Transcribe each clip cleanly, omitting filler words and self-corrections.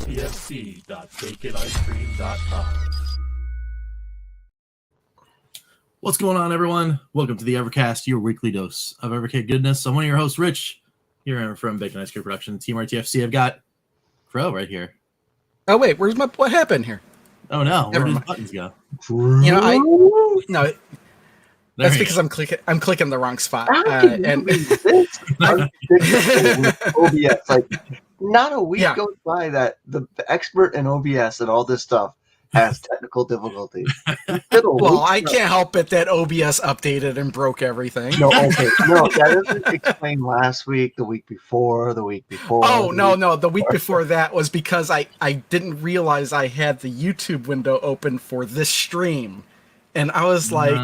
tfc.baconicecream.com. What's going on, everyone? Welcome to the Evercast, your weekly dose of Evercade goodness. I'm one of your hosts, Rich, here from Bacon Ice Cream Production, Team RTFC. I've got Crow right here. Oh wait, what happened here? Oh no, where Never did mind. the buttons go? You know, no. That's There because I'm clicking the wrong spot. How can you do this? OBS, like not a week goes by that the expert in OBS and all this stuff has technical difficulties. Well, I can't help it that OBS updated and broke everything. No, okay, no, that doesn't explain last week, the week before, the week before. Oh no, the week before that was because I didn't realize I had the YouTube window open for this stream. And I was like,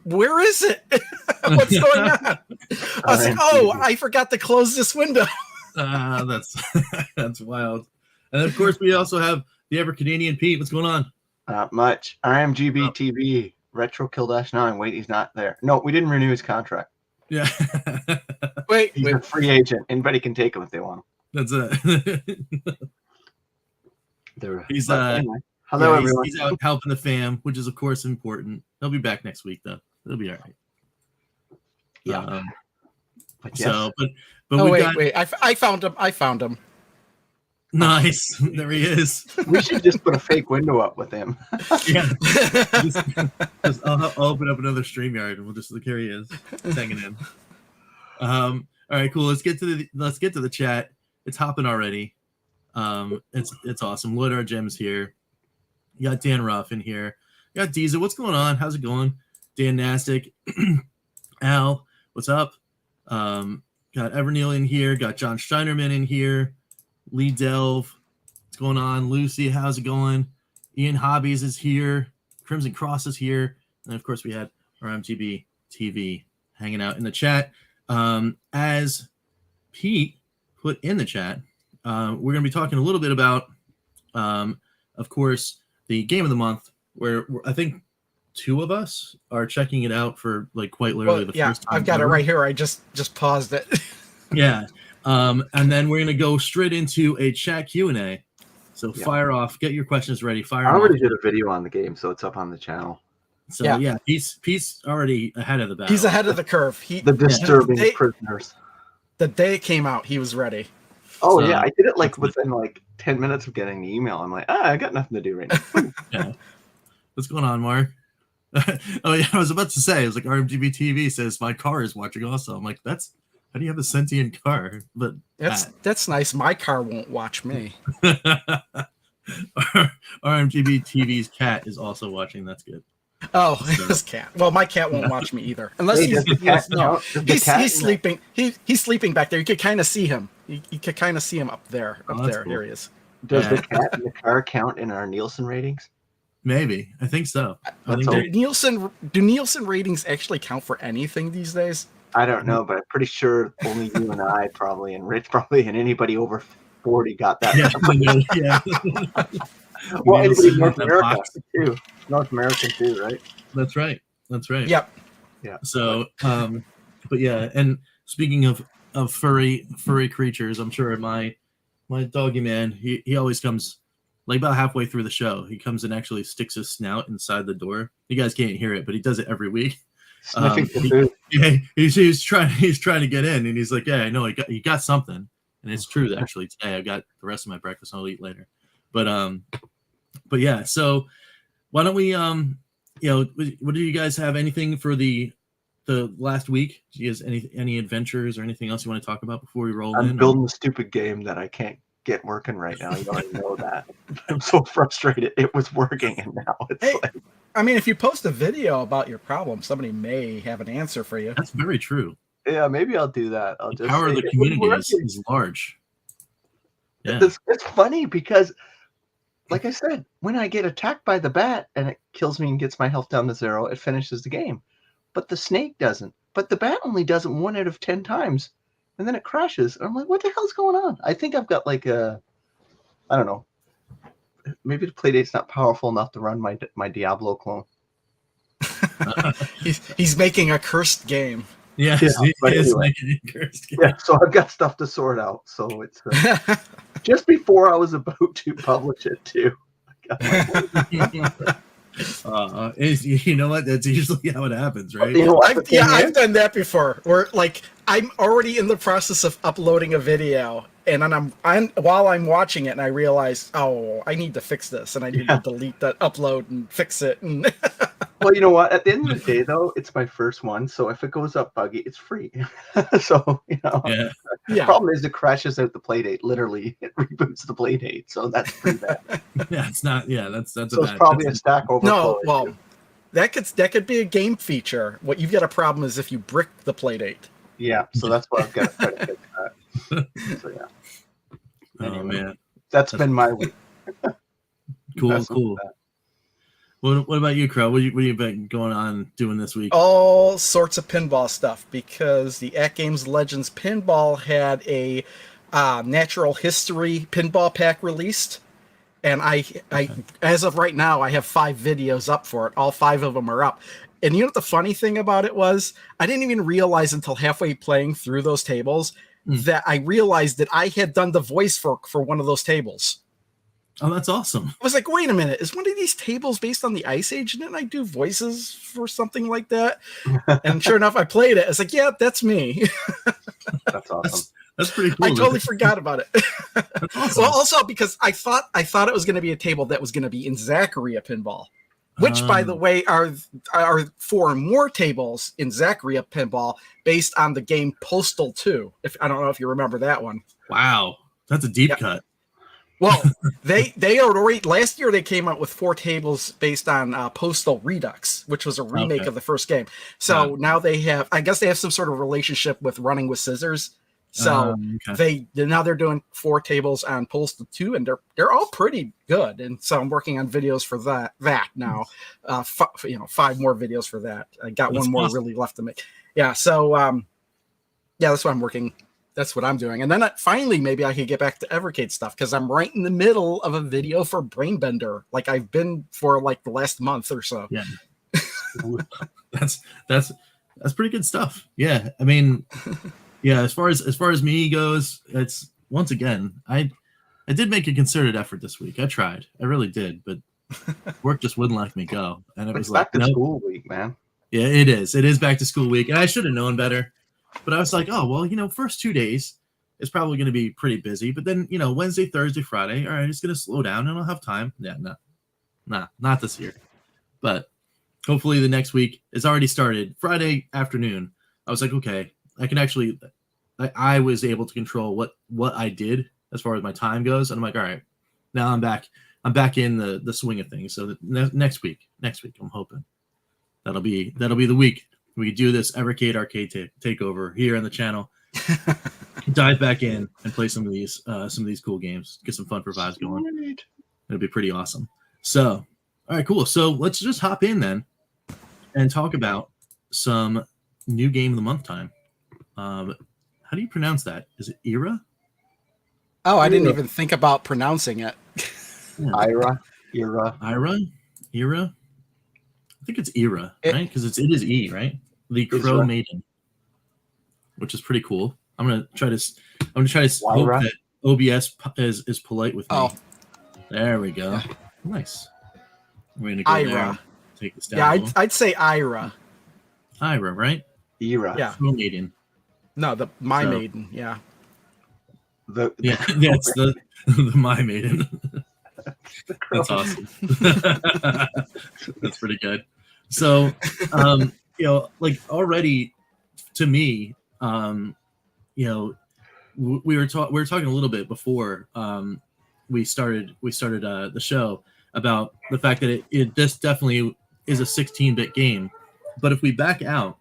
where is it? What's going on? I was like, oh, I forgot to close this window. That's wild. And of course, we also have the EverCanadian Pete. What's going on? Not much. IMGB TV, Retro KillDashNine. Wait, he's not there. No, we didn't renew his contract. Yeah. Wait. He's a free agent. Anybody can take him if they want him. That's it. He's anyway. Hello, everyone. He's out helping the fam, which is of course important. He'll be back next week, though. It'll be all right. Yeah. But yes. So, but oh wait. I found him. Nice. There he is. We should just put a fake window up with him. Yeah. I'll open up another StreamYard and we'll just look. Here he is, hanging in. All right, cool. Let's get to the chat. It's hopping already. It's awesome. Lloyd our gems here. You got Dan Ruff in here. You got Diesel. What's going on? How's it going? Dan Nastic. Al, what's up? Got Everneil in here. Got John Steinerman in here. Lee Delve. What's going on? Lucy, how's it going? Ian Hobbies is here. Crimson Cross is here. And of course, we had our MTB TV hanging out in the chat. As Pete put in the chat, we're going to be talking a little bit about, of course, the game of the month, where I think two of us are checking it out for like quite literally the first time. I've got it right here. I just paused it. Yeah. And then we're going to go straight into a chat Q&A. So fire off, get your questions ready. I already did a video on the game, so it's up on the channel. So Pete's already ahead of the battle. He's ahead of the curve. The disturbing prisoners. The day it came out, he was ready. Oh yeah, I did it like within like 10 minutes of getting the email. I'm like, I got nothing to do right now. Yeah. What's going on, Mark? Oh yeah, I was about to say, it was like RMGB TV says my car is watching also. I'm like, how do you have a sentient car? But that's nice. My car won't watch me. RMGB TV's cat is also watching. That's good. Oh, his cat. Well, my cat won't watch me either, unless he's sleeping. He's sleeping back there. You could kind of see him. You could kind of see him up there. Cool. Here he is. Does the cat in the car count in our Nielsen ratings? Maybe. I think so. Do Nielsen ratings actually count for anything these days? I don't know, but I'm pretty sure only you and I probably, and Rich probably, and anybody over 40 got that. Yeah. Well, anybody in North America too. North American too, right? That's right. Yep. Yeah. So, but yeah, and speaking of furry creatures, I'm sure my doggy man, he always comes like about halfway through the show. He comes and actually sticks his snout inside the door. You guys can't hear it, but he does it every week. Sniffing for food. Yeah, he's trying to get in, and he's like, yeah, I know he got something, and it's true that actually today I got the rest of my breakfast. I'll eat later, but yeah. So why don't we what do you guys have anything for the last week? Do you guys any adventures or anything else you want to talk about before we roll in? I'm building a stupid game that I can't get working right now. You already know that. I'm so frustrated. It was working, and now it's like. I mean, if you post a video about your problem, somebody may have an answer for you. That's very true. Yeah, maybe I'll do that. The power of the community is large. Yeah. It's funny because, like I said, when I get attacked by the bat and it kills me and gets my health down to 0, it finishes the game. But the snake doesn't. But the bat only does it 1 out of 10 times. And then it crashes. And I'm like, what the hell's going on? I think I've got like I don't know. Maybe the Playdate's not powerful enough to run my Diablo clone. He's making a cursed game. Yes, he is making a cursed game. Yeah, so I've got stuff to sort out. So it's just before I was about to publish it too. You know what? That's usually how it happens, right? You know what? I've done that before. Where like I'm already in the process of uploading a video, and then while I'm watching it, and I realize, oh, I need to fix this, and I need to delete that upload and fix it. And well, you know what? At the end of the day, though, it's my first one, so if it goes up buggy, it's free. So the problem is it crashes out the playdate. Literally, it reboots the playdate, so that's pretty bad. It's not. Yeah, that's so it's probably a stack overflow. No, well, that could be a game feature. What you've got a problem is if you brick the playdate. Yeah, so that's what I've got to try to fix that. So yeah. Anyway, oh man, that's been my week. Cool. What about you, Crow? What you been going on doing this week? All sorts of pinball stuff, because the At Games Legends Pinball had a natural history pinball pack released, and I as of right now I have 5 videos up for it. All 5 of them are up. And you know what the funny thing about it was? I didn't even realize until halfway playing through those tables that I realized that I had done the voice for one of those tables. Oh, that's awesome. I was like, wait a minute, is one of these tables based on the Ice Age? Didn't I do voices for something like that? And sure enough, I played it. I was like, yeah, that's me. That's awesome. That's pretty cool. I totally forgot about it. That's awesome. Well, also because I thought it was going to be a table that was going to be in Zacharia Pinball, which, by the way, are 4 more tables in Zacharia Pinball based on the game Postal 2. I don't know if you remember that one. Wow, that's a deep cut. Well, they already last year they came out with 4 tables based on Postal Redux, which was a remake of the first game. So now I guess they have some sort of relationship with Running with Scissors. So they're doing 4 tables on Postal 2, and they're all pretty good. And so I'm working on videos for that now. 5 more videos for that. I got one more really left to make. Yeah. So that's what I'm working. That's what I'm doing. And then finally, maybe I could get back to Evercade stuff, because I'm right in the middle of a video for Brainbender. Like I've been for like the last month or so. Yeah. That's pretty good stuff. Yeah. I mean, yeah, as far as me goes, it's once again, I did make a concerted effort this week. I tried. I really did, but work just wouldn't let me go. And it was back to school week, man. Yeah, it is. It is back to school week. And I should have known better. But I was like, oh, well, first 2 days is probably going to be pretty busy. But then, Wednesday, Thursday, Friday, all right, it's going to slow down and I'll have time. Yeah, not this year. But hopefully the next week is already started. Friday afternoon, I was like, okay, I can actually, I was able to control what I did as far as my time goes. And I'm like, all right, now I'm back in the swing of things. So next week, I'm hoping that'll be the week. We do this Evercade arcade takeover here on the channel. Dive back in and play some of these cool games. Get some fun for vibes going. It'll be pretty awesome. So, all right, cool. So let's just hop in then and talk about some new game of the month time. How do you pronounce that? Is it Era? Oh, I didn't even think about pronouncing it. Era. I think it's Era, right? Because it is E, right? The Crow Maiden, which is pretty cool. I'm gonna try to hope that OBS is polite with me. Oh, there we go. Yeah. Nice. We're gonna go there. Take this down. Yeah, I'd say Ira. Ira, right? Era. Yeah. Crow Maiden. No, Maiden. Yeah. That's the My Maiden. That's awesome. That's pretty good. So, like already to me, we were talking a little bit before we started the show about the fact that this definitely is a 16-bit game, but if we back out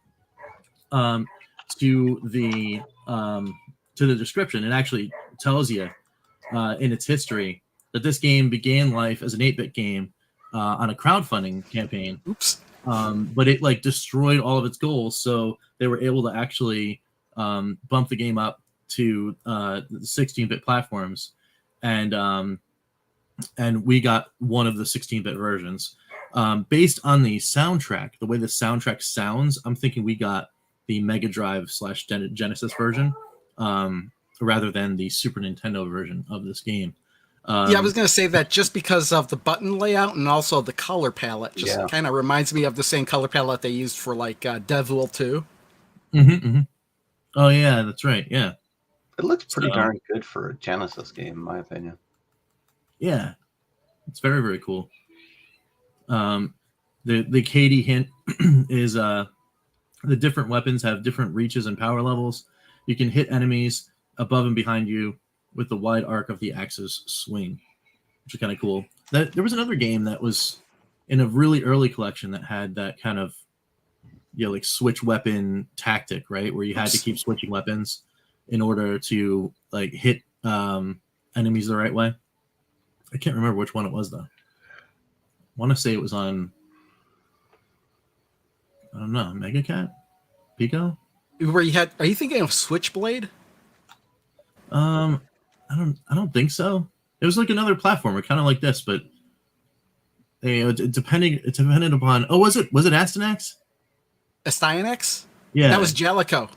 to the description, it actually tells you in its history that this game began life as an 8-bit game on a crowdfunding campaign. Oops. But it destroyed all of its goals, so they were able to actually bump the game up to the 16-bit platforms, and we got one of the 16-bit versions. Based on the soundtrack, the way the soundtrack sounds, I'm thinking we got the Mega Drive / Genesis version. rather than the Super Nintendo version of this game. Yeah, I was going to say that just because of the button layout and also the color palette, just kind of reminds me of the same color palette they used for like Devil 2. Oh yeah, that's right. Yeah, It looks pretty darn good for a Genesis game, in my opinion. Yeah, it's very, very cool. The Katie hint is the different weapons have different reaches and power levels. You can hit enemies above and behind you with the wide arc of the axe's swing, which is kind of cool. There was another game that was in a really early collection that had that kind of like switch weapon tactic, right? Where you had to keep switching weapons in order to like hit enemies the right way. I can't remember which one it was though. I want to say it was on, I don't know, Mega Cat? Pico? Where you had? Are you thinking of Switchblade? I don't think so. It was like another platformer, kind of like this, but it depended upon. Oh, was it Astyanax? Astyanax? Yeah, that was Jellico. It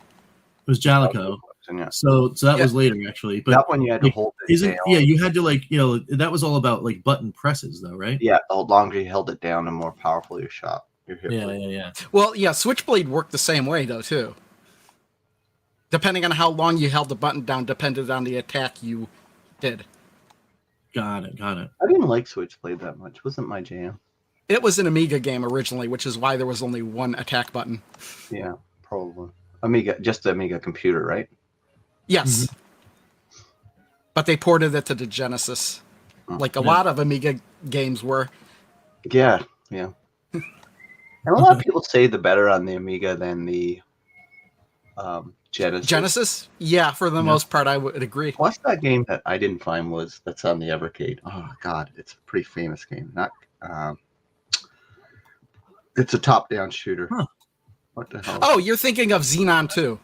was Jellico. Yeah. So that was later actually. But that one you had to hold it down. Yeah, you had to that was all about like button presses though, right? Yeah, the longer you held it down, the more powerful your shot. Yeah. Well, yeah, Switchblade worked the same way though too. Depending on how long you held the button down, depended on the attack you did. Got it. I didn't like Switchblade that much. It wasn't my jam. It was an Amiga game originally, which is why there was only one attack button. Yeah, probably. Just the Amiga computer, right? Yes. Mm-hmm. But they ported it to the Genesis. Like a lot of Amiga games were. Yeah. And a lot of people say the better on the Amiga than the Genesis? Yeah, for the most part, I would agree. Plus, that game that I didn't find that's on the Evercade. Oh, God, it's a pretty famous game. It's a top-down shooter. Huh. What the hell? Oh, you're thinking of Xenon 2.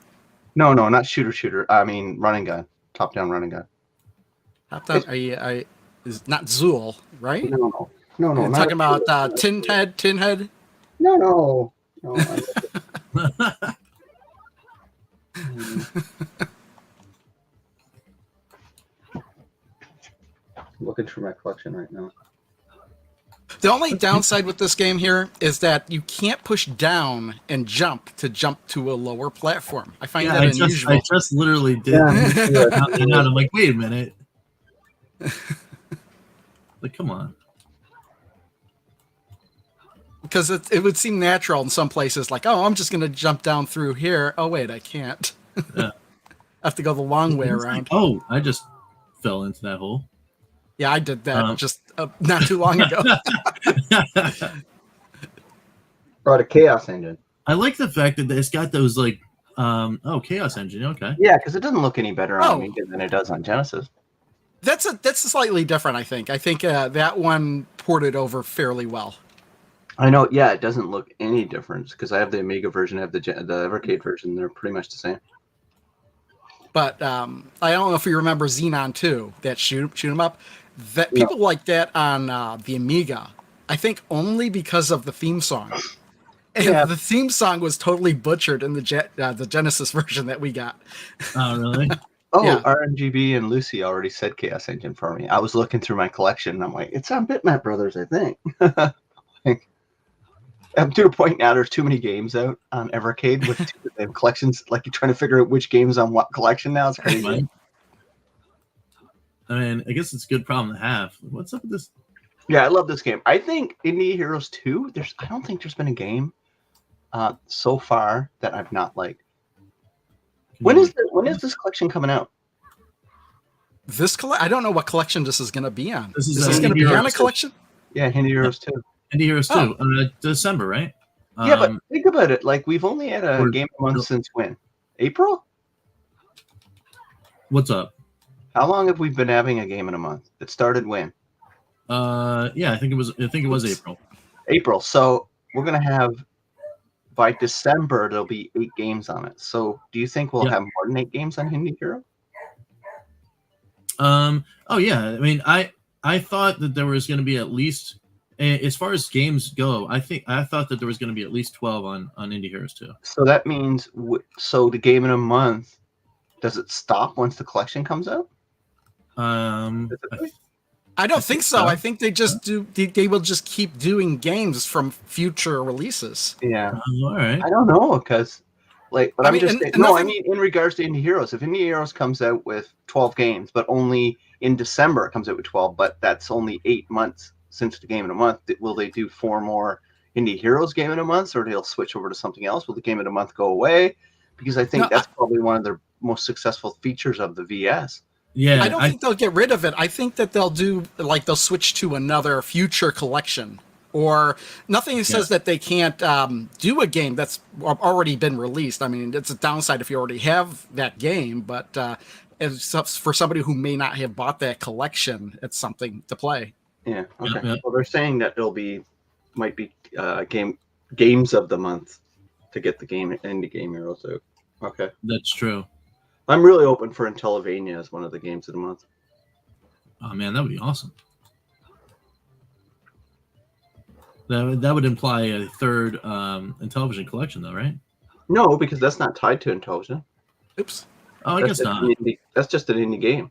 No, not shooter. I mean, running gun. Top-down running gun. Top-down, is not Zool, right? No. You're talking about Tinhead? No. Looking through my collection right now. The only downside with this game here is that you can't push down and jump to a lower platform. I find that unusual. I just literally did. I'm like, wait a minute. Like, come on. Because it would seem natural in some places, like, oh, I'm just going to jump down through here. Oh, wait, I can't. Yeah. I have to go the long way around. Oh, I just fell into that hole. Yeah, I did that just not too long ago. Brought a Chaos Engine. I like the fact that it's got those like, Chaos Engine. Okay. Yeah, because it doesn't look any better on Amiga than it does on Genesis. That's slightly different, I think. I think that one ported over fairly well. I know. Yeah, it doesn't look any different because I have the Amiga version, I have the Evercade version. They're pretty much the same. But I don't know if you remember Xenon 2, that shoot 'em up. That people like that on the Amiga, I think only because of the theme song. And the theme song was totally butchered in the Genesis version that we got. Oh, really? RNGB and Lucy already said Chaos Engine for me. I was looking through my collection and I'm like, it's on Bitmap Brothers, I think. I'm to a point now, there's too many games out on Evercade with collections. Like, you're trying to figure out which game's on what collection now. It's crazy. I mean, I guess it's a good problem to have. What's up with this? Yeah, I love this game. I think Indie Heroes 2, I don't think there's been a game so far that I've not liked. When is this collection coming out? I don't know what collection this is going to be on. Is this going to be on a collection? Yeah, Indie Heroes 2. Indie Heroes 2, December, right? Yeah, but think about it. Like, we've only had a game a month since when? April? What's up? How long have we been having a game in a month? It started when? Yeah, I think it was April. April. So we're gonna have, by December there'll be 8 games on it. So do you think we'll have more than 8 games on Indie Hero? Oh yeah. I mean, I thought that there was going to be at least, as far as games go, I thought that there was going to be at least 12 on Indie Heroes 2. So that means, so the game in a month Does it stop once the collection comes out? I don't think so. I think they just do. They will just keep doing games from future releases. Yeah. All right. I don't know because, but I I'm mean, just and saying, no. I nothing- mean, in regards to Indie Heroes, if Indie Heroes comes out with 12 games, but only in December it comes out with 12, but that's only 8 months since the game in a month. Will they do 4 more Indie Heroes game in a month, or they'll switch over to something else? Will the game in a month go away? Because I think that's probably one of their most successful features of the VS. Yeah, I don't think they'll get rid of it. I think that they'll they'll switch to another future collection, or nothing says that they can't do a game that's already been released. I mean, it's a downside if you already have that game, but for somebody who may not have bought that collection, it's something to play. Yeah. Okay. Yeah. Well, they're saying that might be games of the month to get the Indie Game Heroes out. Okay. That's true. I'm really open for Intellavania as one of the games of the month. Oh man, that would be awesome. That would imply a third Intellivision collection, though, right? No, because that's not tied to Intellivision. Oops. Oh, I guess not. That's just an indie game.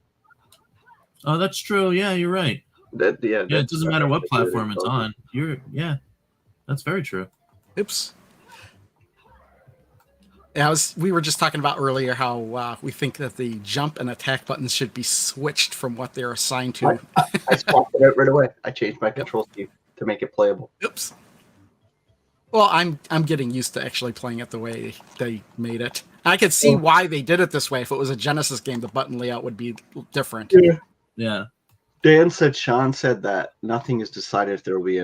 Oh, that's true. Yeah, you're right. Yeah, it doesn't matter what platform it's on. That's very true. Oops. Yeah, we were just talking about earlier how we think that the jump and attack buttons should be switched from what they're assigned to. I swapped it out right away. I changed my control scheme to make it playable. Oops. Well, I'm getting used to actually playing it the way they made it. I could see why they did it this way. If it was a Genesis game, the button layout would be different. Yeah. Sean said that nothing is decided if there will be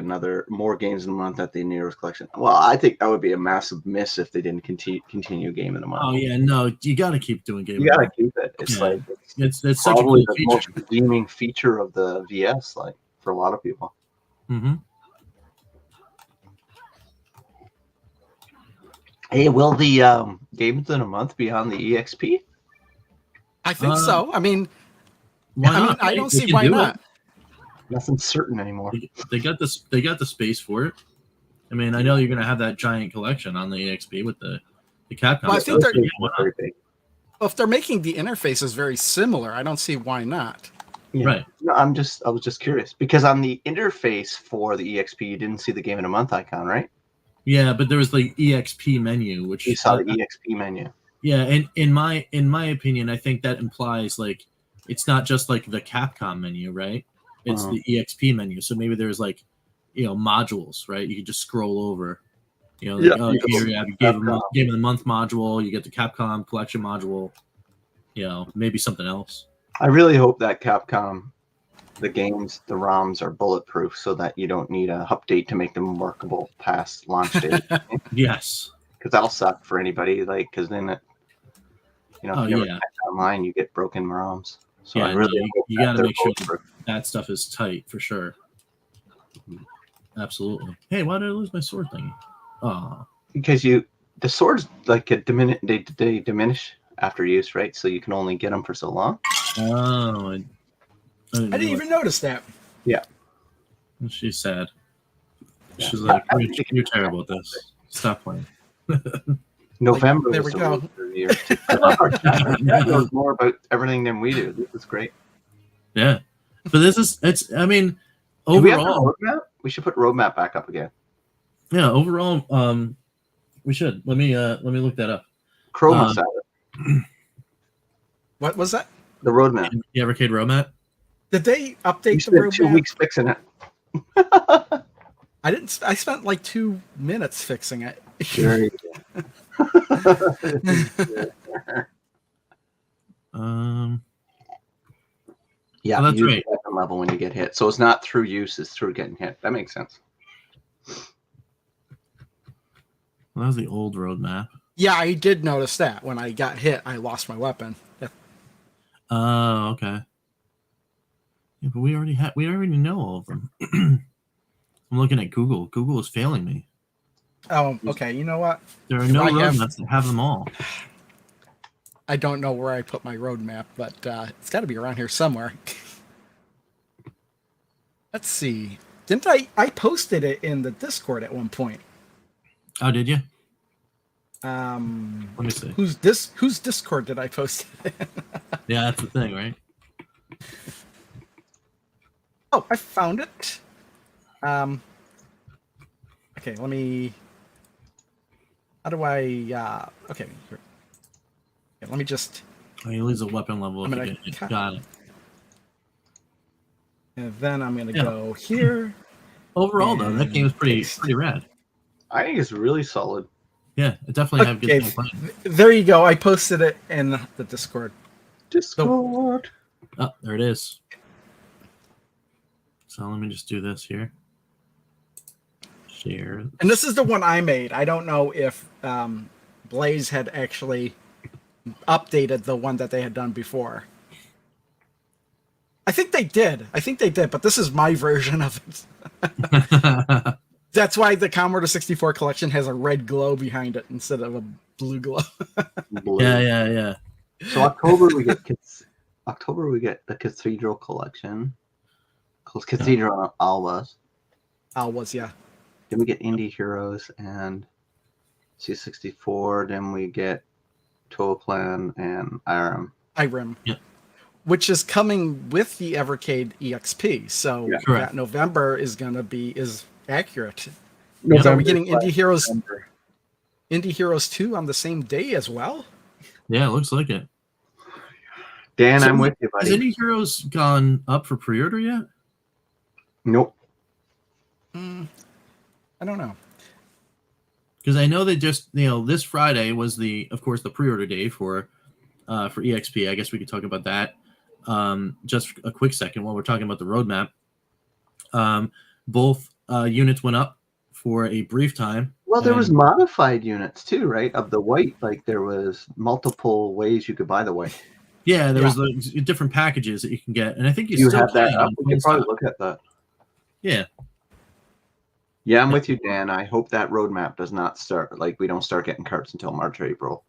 more games in the month at the Nero's collection. Well, I think that would be a massive miss if they didn't continue game in the month. Oh yeah, no, you got to keep doing game. You got to keep it. It's it's such a cool the feature. most redeeming feature of the VS, for a lot of people. Mm-hmm. Hey, will the games in a month be on the EXP? I think so. I mean, why not? I don't see why not. Nothing's certain anymore. They got this. They got the space for it. I mean, I know you're going to have that giant collection on the EXP with the Capcom. Well, I think very big. Well, if they're making the interfaces very similar, I don't see why not. Yeah. Right. No, I was just curious because on the interface for the EXP, you didn't see the game in a month icon, right? Yeah, but there was the EXP menu, which you saw the EXP menu. Yeah, and in my opinion, I think that implies it's not just the Capcom menu, right? It's the EXP menu. So maybe there's modules, right? You can just scroll over. Here you have Game of the Month module, you get the Capcom collection module, maybe something else. I really hope that Capcom, the games, the ROMs are bulletproof so that you don't need an update to make them workable past launch date. Yes. Because that'll suck for anybody, because then if you never get online, you get broken ROMs. So I really you got to make sure that stuff is tight for sure. Absolutely. Hey, why did I lose my sword thingy? Oh, because the swords they diminish after use, right? So you can only get them for so long. Oh, I didn't even notice that. Yeah, she's sad. She's like, you're terrible at this. Stop playing. November. There we go. That knows more about everything than we do. This is great. Yeah, but I mean, overall, do we have a roadmap? We should put roadmap back up again. Yeah, overall, we should. Let me look that up. Chrome must have it. What was that? The roadmap. The Evercade roadmap. Did they update the roadmap? 2 weeks fixing it. I didn't. I spent 2 minutes fixing it. Sure. Yeah, that's right. Level when you get hit, so it's not through use; it's through getting hit. That makes sense. Well, that was the old roadmap. Yeah, I did notice that when I got hit, I lost my weapon. Oh, okay. Yeah, but we already know all of them. I'm looking at Google. Google is failing me. Oh, okay. You know what? There are no roadmaps that have them all. I don't know where I put my roadmap, but it's got to be around here somewhere. Let's see. Didn't I posted it in the Discord at one point? Oh, did you? Let me see. Whose Discord did I post it in? Yeah, that's the thing, right? Oh, I found it. Okay, let me. How do I? Okay, here. Yeah, let me just. Oh, you lose a weapon level if I'm you gonna get it. Got it. And then I'm gonna Yeah. go here. Overall, though, that And game is pretty paste. rad. I think it's really solid. Yeah, it definitely have good Okay, gameplay. there you go. I posted it in the Discord. Discord. Oh, there it is. So let me just do this here. Share. And this is the one I made. I don't know if Blaze had actually updated the one that they had done before. I think they did. But this is my version of it. That's why the Commodore 64 collection has a red glow behind it instead of a blue glow. Blue. Yeah. So October we get the Cathedral collection. Cathedral Alvas. Alwas, yeah. Then we get Indie Heroes and C64. Then we get Total Plan and Irem. Irem. Yeah. Which is coming with the Evercade EXP. So Yeah. Correct. that November is accurate. November So are we getting November. Indie Heroes 2 on the same day as well? Yeah, it looks like it. Dan, So I'm with you, Has buddy. Indie Heroes gone up for pre-order yet? Nope. I don't know. Because I know they just, this Friday was of course, the pre-order day for EXP. I guess we could talk about that just a quick second while we're talking about the roadmap. Both units went up for a brief time. Well, there was and- modified units too, right? Of the white, like there was multiple ways you could buy the white. Yeah, there was the different packages that you can get, and I think Do you still have that can up? on We could probably Funstock. look at that. Yeah, Yeah, I'm with you, Dan. I hope that roadmap does not start, like we don't start getting carts until March or April.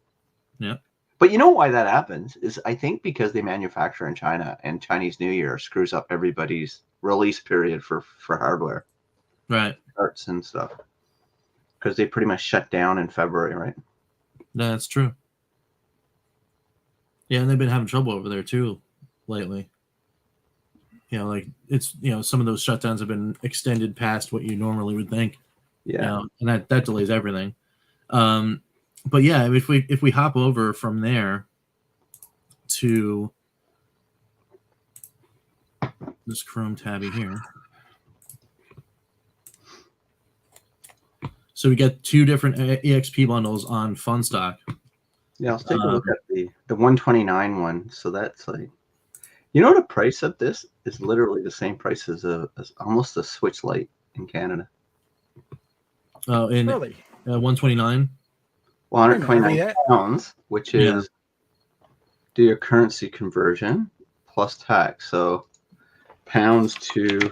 Yeah. But you know why that happens is I think because they manufacture in China and Chinese New Year screws up everybody's release period for hardware, right. carts and stuff. Because they pretty much shut down in February, right? That's true. Yeah, and they've been having trouble over there too lately. Like it's some of those shutdowns have been extended past what you normally would think. Yeah. And that delays everything. But yeah, if we hop over from there to this Chrome tabby here. So we get two different EXP bundles on Funstock. Yeah, let's take a look at the 129 one. So that's like, the price of this is literally the same price as almost a Switch Lite in Canada. Oh, in Really? 129. 129 pounds, which is do your currency conversion plus tax. So pounds to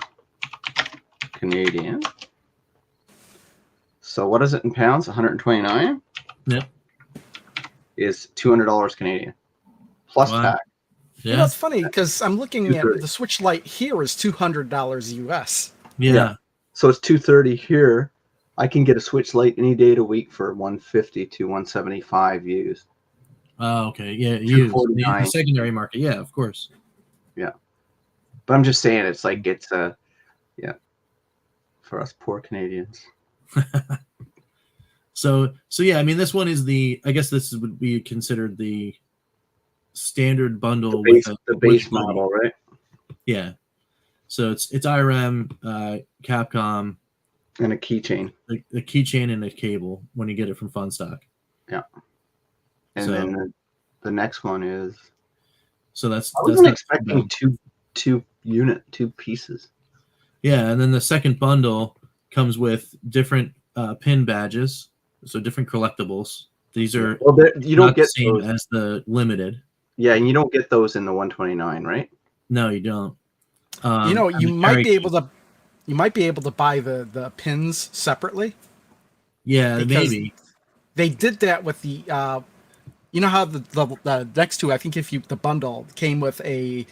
Canadian. So what is it in pounds? 129? Yep. Is $200 Canadian plus Wow. tax. Yeah. That's funny because I'm looking at $230. the Switch Lite here is $200 US. Yeah. So it's $230 here. I can get a Switch Lite any day of the week for $150 to $175 used. Oh, okay. Yeah. Used. The $249. secondary market. Yeah, of course. But I'm just saying, it's like for us poor Canadians. So yeah, I mean, this one is I guess this would be considered the standard bundle The base model, right? Yeah. So it's IRM, Capcom, And a keychain. the keychain and a cable when you get it from Funstock. Yeah. And So- then the next one is. So that's I wasn't not expecting bad. two pieces. Yeah, and then the second bundle comes with different pin badges, so different collectibles. These are Well, you not don't get the same those. as the limited. Yeah, and you don't get those in the 129, right? No, you don't. You and the might Atari be able to. You might be able to buy the pins separately. Yeah, because maybe. They did that with the. You know how the next two, I think if the bundle came with a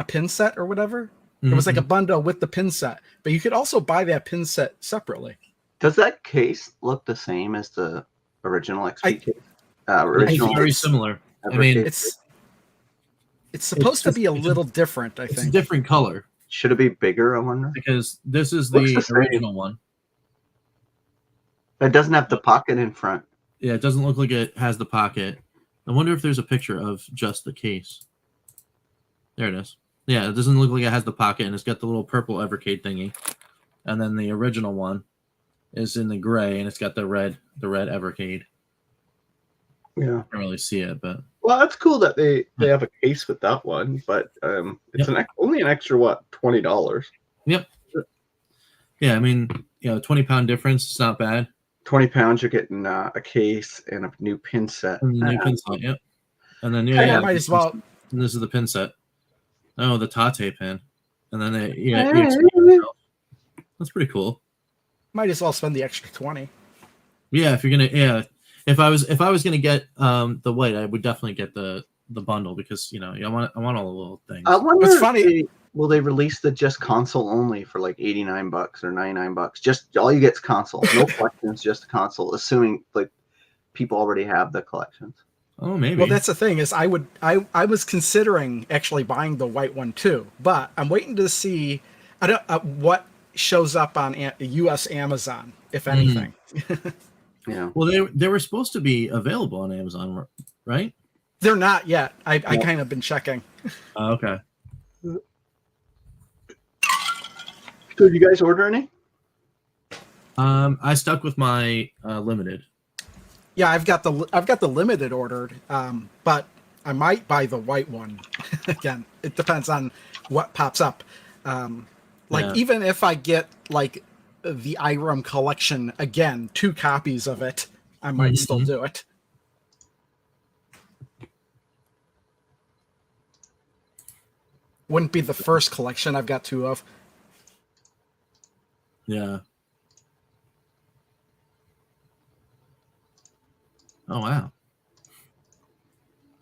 pin set or whatever. It was like a bundle with the pin set, but you could also buy that pin set separately. Does that case look the same as the original XP case. It's Original. very similar. I Evercade mean, case. It's supposed to be a little different, I it's a think. different color Should it be bigger? I wonder. because this is Looks the the same. original one. It doesn't have the pocket in front. Yeah, it doesn't look like it has the pocket. I wonder if there's a picture of just the case. There it is. Yeah, it doesn't look like it has the pocket, and it's got the little purple Evercade thingy. And then the original one is in the gray, and it's got the red Evercade. Yeah. I can't really see it, but Well, that's cool that they have a case with that one, but it's only an extra what, $20. yep. Yeah, I mean, 20-pound difference. It's not bad. 20 pounds, you're getting a case and a new pin set. And the new pin set, yep. And then I might as well. And this is the pin set. Oh, the Tate pin. And then that's pretty cool. Might as well spend the extra 20. Yeah, if you're gonna, if I was gonna get the white, I would definitely get the bundle because I want all the little things. I wonder What's funny? Will they release the just console only for like $89 or $99? Just all you get is console, no collections, just a console. Assuming like people already have the collections. Oh, maybe. Well, that's the thing is I was considering actually buying the white one too, but I'm waiting to see what shows up on U.S. Amazon, if anything. Yeah. Well, they were supposed to be available on Amazon, right? They're not yet. I kind of been checking. Okay. So, did you guys order any? I stuck with my limited. Yeah, I've got the limited ordered, but I might buy the white one. Again, it depends on what pops up. Even if I get like the IRAM collection again, 2 copies of it, I might still do it. Wouldn't be the first collection I've got 2 of. Yeah. Oh wow!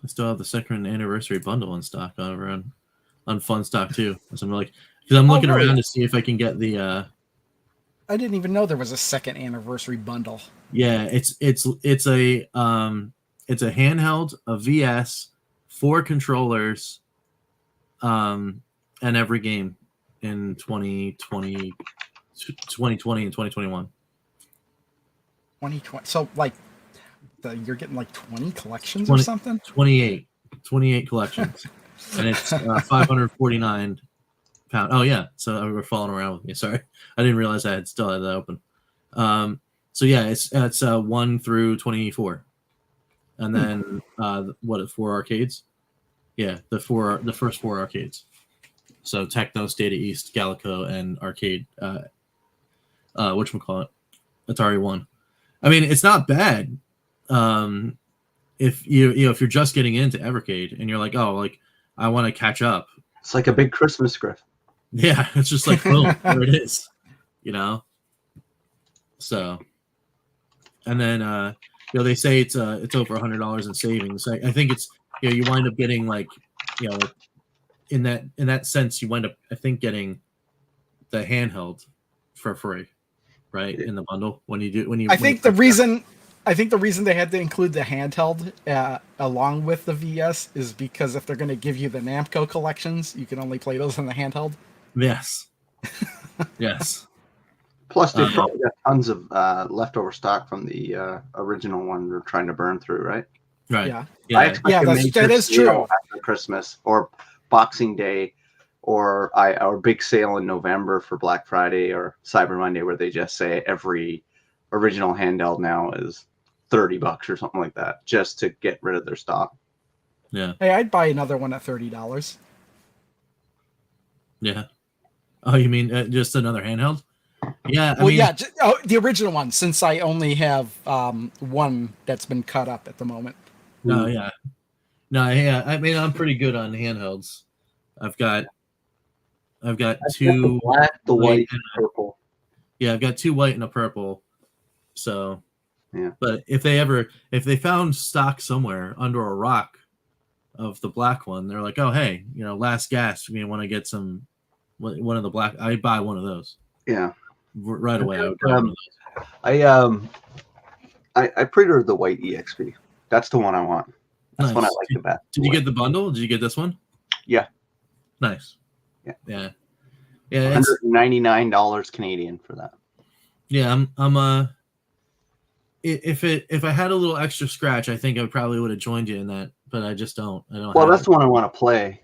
I still have the second anniversary bundle in stock over on Fun Stock too. So I'm looking around to see if I can get the. I didn't even know there was a second anniversary bundle. Yeah, it's a handheld, a VS, 4 controllers, and every game in 2020 and 2021. 2020. So you're getting like 20 collections or something? 28 collections. And it's 549 pound. Oh yeah. So we're following around with me. Sorry. I didn't realize I still had that open. So yeah, it's 1 through 24. And then 4 arcades? Yeah, the first 4 arcades. So Technos, Data East, Gallico, and Arcade whatchamacallit? Atari 1. I mean, it's not bad. If if you're just getting into Evercade and you're like, I want to catch up. It's like a big Christmas gift. Yeah, it's just like boom, there it is. So, and then they say it's over $100 in savings. I think it's you wind up getting in that sense you wind up I think getting the handheld for free, right, in the bundle I think the reason they had to include the handheld along with the VS is because if they're going to give you the Namco collections, you can only play those on the handheld. Yes. Yes. Plus, they probably got tons of leftover stock from the original one we're trying to burn through, right? Right. Yeah. I expect that is true. After Christmas or Boxing Day, or our big sale in November for Black Friday or Cyber Monday, where they just say every original handheld now is $30 or something like that, just to get rid of their stock. Yeah. Hey, I'd buy another one at $30. Yeah. Oh, you mean just another handheld? Yeah. The original one, since I only have one that's been cut up at the moment. No, yeah. No, yeah. I mean, I'm pretty good on handhelds. I've got 2 the black, the white, and purple. Yeah, I've got 2 white and a purple. So, yeah. But if they found stock somewhere under a rock of the black one, they're like, oh hey, last gas, we want to get one of the black. I'd buy one of those. Yeah. Right away. I would buy one of those. I pre-ordered the white EXP. That's the one I want. That's one I Nice. like the best. Did you get the bundle? Did you get this one? Yeah. Nice. Yeah. Yeah. Yeah. It's, $199 Canadian for that. yeah. If I had a little extra scratch, I think I probably would have joined you in that, but I just don't. I don't. Well, have that's it. the one I want to play.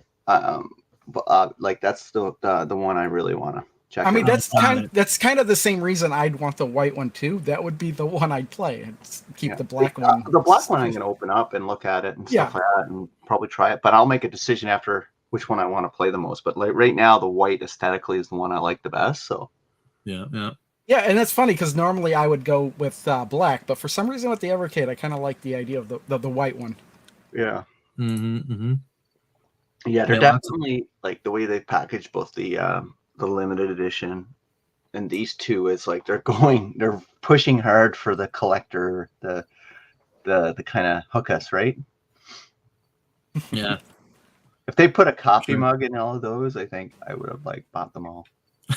Like that's the one I really want to check. I mean, out. that's kind of the same reason I'd want the white one too. That would be the one I'd play and keep Yeah. the black one. The black one I'm going to open up and look at it and stuff like that, and probably try it. But I'll make a decision after which one I want to play the most. But like right now, the white aesthetically is the one I like the best. So Yeah. Yeah, and that's funny because normally I would go with black, but for some reason with the Evercade, I kind of like the idea of the white one. yeah. Mm-hmm. Yeah, they're Yeah, definitely like the way they package both the limited edition and these two. It's like they're pushing hard for the collector, the kind of hook us, right? Yeah. If they put a coffee Sure. mug in all of those, I think I would have like bought them all.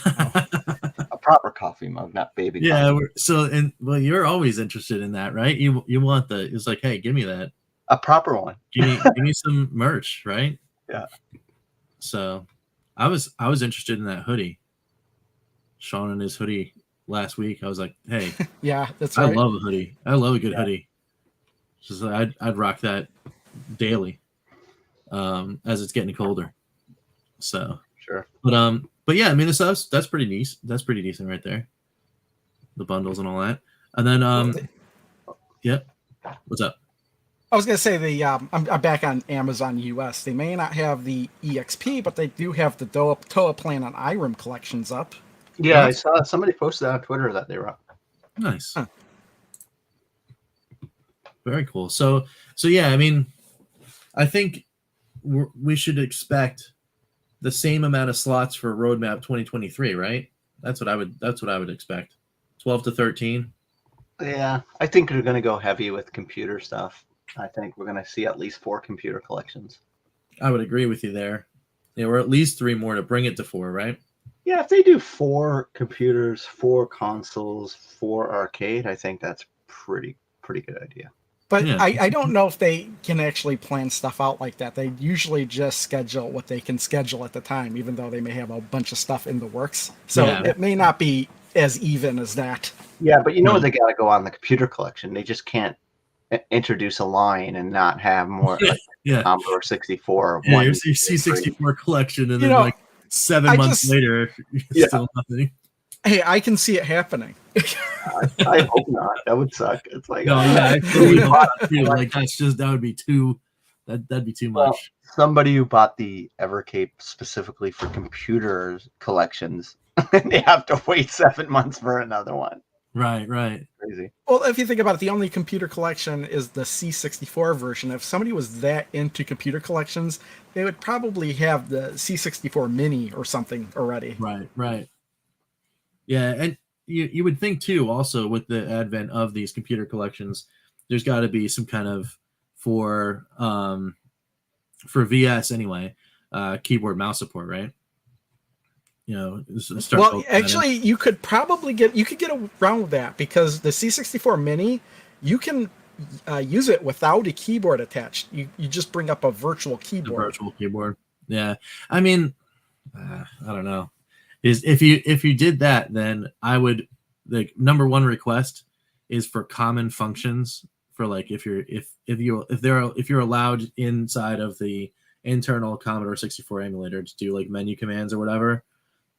A proper coffee mug, not baby. Yeah. Coffee. Well, you're always interested in that, right? You want it's like, hey, give me that. A proper one. Give me some merch, right? Yeah. So, I was interested in that hoodie. Sean and his hoodie last week. I was like, hey, Yeah, that's I right. love a hoodie. I love a good hoodie. Just I'd rock that daily, as it's getting colder. So Sure. but yeah, I mean, that's pretty nice. That's pretty decent right there. The bundles and all that, and then yep. What's up? I was gonna say I'm back on Amazon US. They may not have the EXP, but they do have the Toa Plan and Irem collections up. Yeah, What? I saw somebody posted on Twitter that they were up. Nice. Huh. Very cool. So yeah, I mean, I think we should expect the same amount of slots for Roadmap 2023, right? That's what I would expect. 12 to 13. Yeah, I think they're going to go heavy with computer stuff. I think we're going to see at least 4 computer collections. I would agree with you there. Yeah, or at least 3 more to bring it to 4, right? Yeah, if they do 4 computers, 4 consoles, 4 arcade, I think that's pretty good idea. But Yeah. I don't know if they can actually plan stuff out like that. They usually just schedule what they can schedule at the time, even though they may have a bunch of stuff in the works. So Yeah. it may not be as even as that. Yeah, but you know they got to go on the computer collection. They just can't introduce a line and not have more like Yeah. Commodore 64. Yeah, one, your two, C64 collection, and You then know, like 7 months just- later, Yeah. still nothing. Hey, I can see it happening. I hope not. That would suck. It's like No, yeah, I totally hope not, too. Like that would be too. That'd be too Well, much. somebody who bought the Evercade specifically for computers collections, they have to wait 7 months for another one. Right. Crazy. Well, if you think about it, the only computer collection is the C64 version. If somebody was that into computer collections, they would probably have the C64 Mini or something already. Right. Yeah, and you would think too. Also, with the advent of these computer collections, there's got to be some kind of for VS anyway, keyboard mouse support, right? You know, start Well, focusing on it. actually, you could get around with that because the C64 Mini, you can use it without a keyboard attached. You just bring up a virtual The keyboard. virtual keyboard. Yeah, I mean, I don't know. Is if you did that, then I would the number one request is for common functions for like if you're allowed inside of the internal Commodore 64 emulator to do like menu commands or whatever,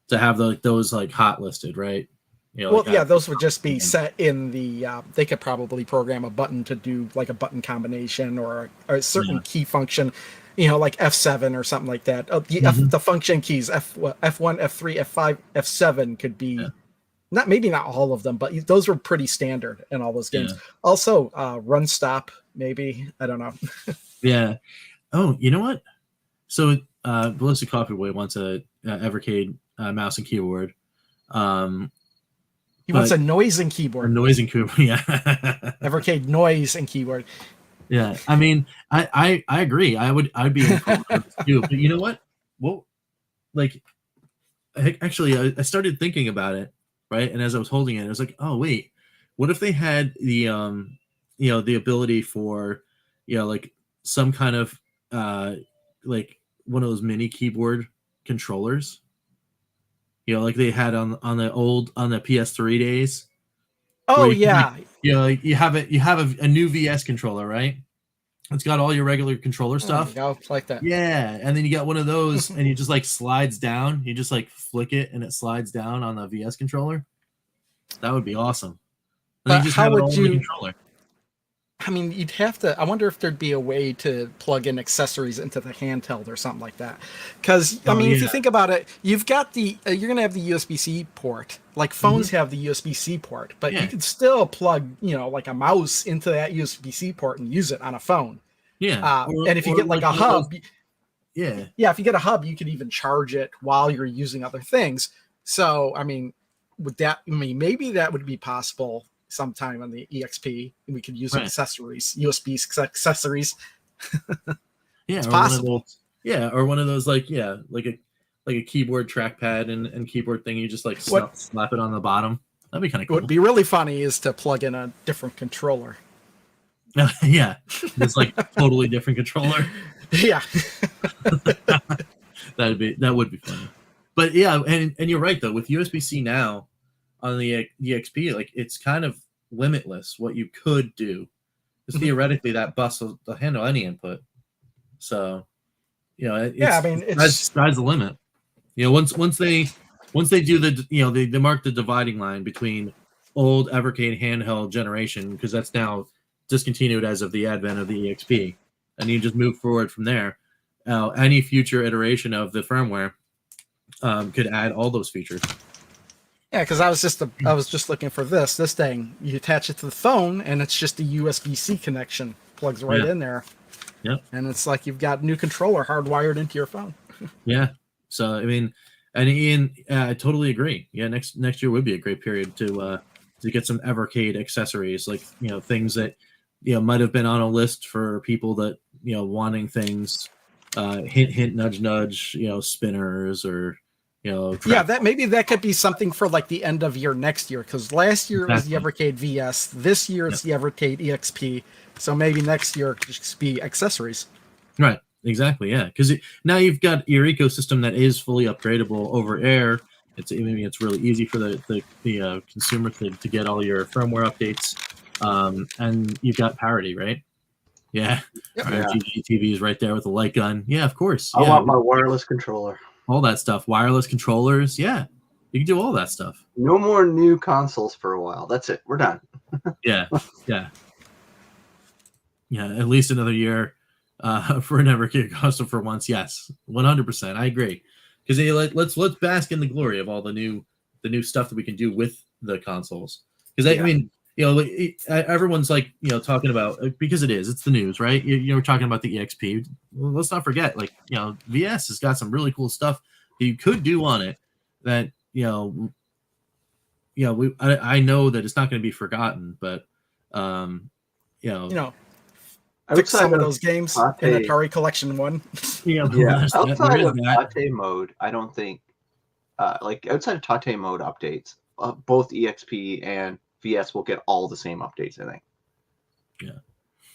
to have those like hot listed, right? You know, Well, like yeah, those would just be set in the. They could probably program a button to do like a button combination or a certain key function, you know, like F7 or something like that. The function keys F1, F3, F5, F7 could be maybe not all of them, but those were pretty standard in all those games. Yeah. Also, run stop maybe, I don't know. Yeah. Oh, you know what? So, Ballistic Coffee Boy wants a Evercade mouse and keyboard. He wants But- a noise and Or keyboard. noise and keyboard. Yeah. Evercade noise and keyboard. Yeah. I mean, I agree. I'd be in for it too. But you know what? Well, like, actually, I started thinking about it, right? And as I was holding it, I was like, oh wait, what if they had the the ability for, like some kind of like one of those mini keyboard controllers, like they had on the PS3 days. Oh Where you can, yeah. like, like you have a new VS controller, right? It's got all your regular controller stuff. Go like that. Yeah, and then you got one of those, and you just like slides down. You just like flick it, and it slides down on the VS controller. That would be awesome. And then But you just how have it would all on the you? controller. I mean, you'd have to. I wonder if thered be a way to plug in accessories into the handheld or something like that. Because I mean, if you think about it, you've got you're gonna have the USB-C port. Like phones have the USB-C port, but you can still plug, like a mouse into that USB-C port and use it on a phone. Yeah, and if you get like a hub, yeah, if you get a hub, you can even charge it while you're using other things. So I mean, maybe that would be possible sometime on the EXP, and we could use accessories, USB accessories. Yeah, it's or possible. Or one of those like a keyboard trackpad and keyboard thing. You just like slap it on the bottom. That'd be kind of cool. What would be really funny is to plug in a different controller. Yeah, it's like totally different controller. Yeah, that would be funny. But yeah, and you're right though, with USB-C now on the EXP, like it's kind of limitless what you could do, because theoretically that bus will handle any input. So it's sky's the limit. Once they do they mark the dividing line between old Evercade handheld generation, because that's now discontinued as of the advent of the EXP, and you just move forward from there. Any future iteration of the firmware could add all those features. Yeah, because I was just looking for this thing. You attach it to the phone, and it's just a USB-C connection, plugs right in there. Yep. And it's like you've got a new controller hardwired into your phone. Yeah. So I mean, and Ian, I totally agree. Yeah, next year would be a great period to get some Evercade accessories, like things that might have been on a list for people that wanting things. Hint, hint, nudge, nudge. Spinners or. That could be something for like the end of year next year, because last year it was the Evercade VS, this year it's the Evercade EXP, so maybe next year it could just be accessories. Right, exactly, yeah, because now you've got your ecosystem that is fully upgradable over air. It's really easy for the consumer to get all your firmware updates, and you've got parity, right? Yeah, TV is right there with the light gun. Yeah, of course. I want my wireless controller. All that stuff, wireless controllers. Yeah, you can do all that stuff. No more new consoles for a while. That's it. We're done. Yeah. At least another year for an Evercade console for once. Yes, 100%. I agree. Because let's bask in the glory of all the new stuff that we can do with the consoles. Because I mean, everyone's like talking about, because it's the news, right? We're talking about the EXP. Well, let's not forget, VS has got some really cool stuff that you could do on it that I know that it's not going to be forgotten, but fix some of those games in Atari Collection 1. Outside of Tate mode, I don't think outside of Tate mode updates, both EXP and VS will get all the same updates, I think. Yeah.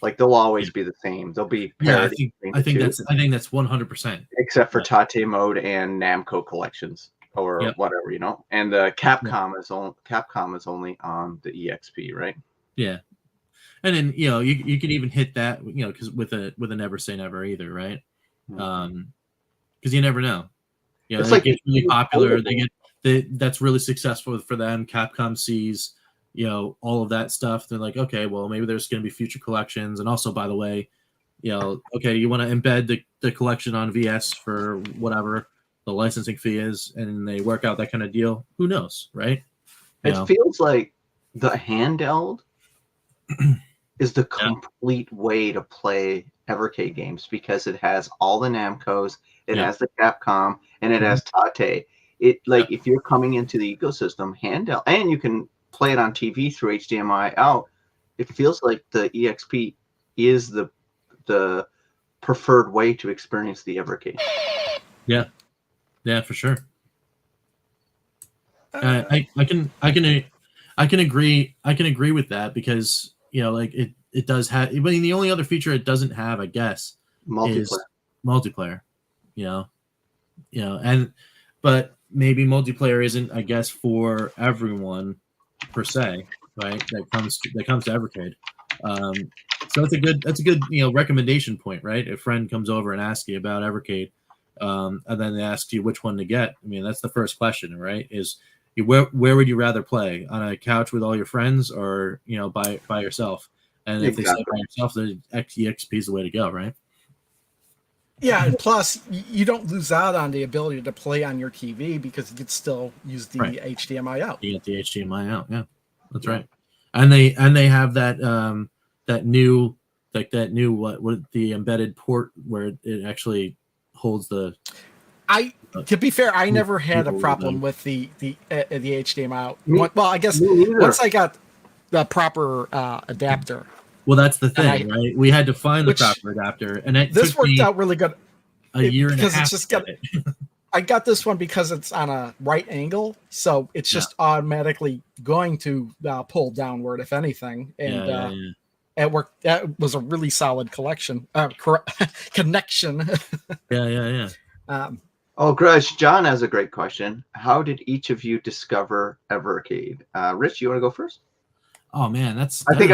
Like they'll always be the same. They'll be parity. I think that's 100%. Except for Tate mode and Namco collections or whatever, And Capcom is only on the EXP, right? Yeah. And then you can even hit that because with a never say never either, right? Because you never know. It's they get really popular. That's really successful for them. Capcom sees all of that stuff. They're like, okay, well, maybe there's going to be future collections. And also, by the way, okay, you want to embed the collection on VS for whatever the licensing fee is, and they work out that kind of deal. Who knows, right? It feels like the handheld is the complete way to play Evercade games, because it has all the Namcos, it has the Capcom, and it has Tate. If you're coming into the ecosystem, handheld, and you can play it on TV through HDMI out, it feels like the EXP is the preferred way to experience the Evercade. Yeah, for sure. I can agree with that, because it does have. I mean, the only other feature it doesn't have, I guess, is multiplayer. But maybe multiplayer isn't, I guess, for everyone per se, right? That comes to Evercade. So that's a good recommendation point, right? A friend comes over and asks you about Evercade, and then they ask you which one to get. I mean, that's the first question, right? Is where would you rather play, on a couch with all your friends, or by yourself? And if they say by yourself, the EXP is the way to go, right? Yeah, and plus you don't lose out on the ability to play on your TV because you could still use the HDMI out. You get the HDMI out, yeah, that's right. And they have that new the embedded port where it actually holds the. To be fair, I never had a problem with the HDMI out. Well, I guess once I got the proper adapter. Well, that's the thing, right? We had to find the proper adapter, and this worked out really good. A year and a half. It's just I got this one because it's on a right angle, so it's just automatically going to pull downward, if anything. And it worked. That was a really solid connection. Yeah. Grudge, John has a great question. How did each of you discover Evercade? Rich, you want to go first? Oh man, I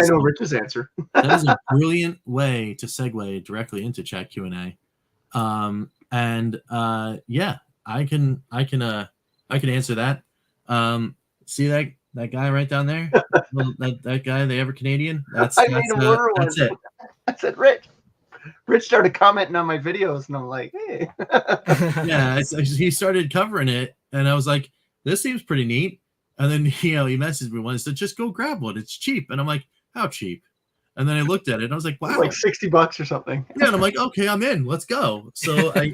know Rich's answer. That is a brilliant way to segue directly into chat Q&A. I can answer that. See that guy right down there? that guy, the EverCanadian? That's it. I said, Rich started commenting on my videos, and I'm like, hey. Yeah, he started covering it, and I was like, this seems pretty neat. And then he messaged me once and said, just go grab one. It's cheap. And I'm like, how cheap? And then I looked at it and I was like, wow. Like $60 or something. Yeah, and I'm like, okay, I'm in. Let's go. So I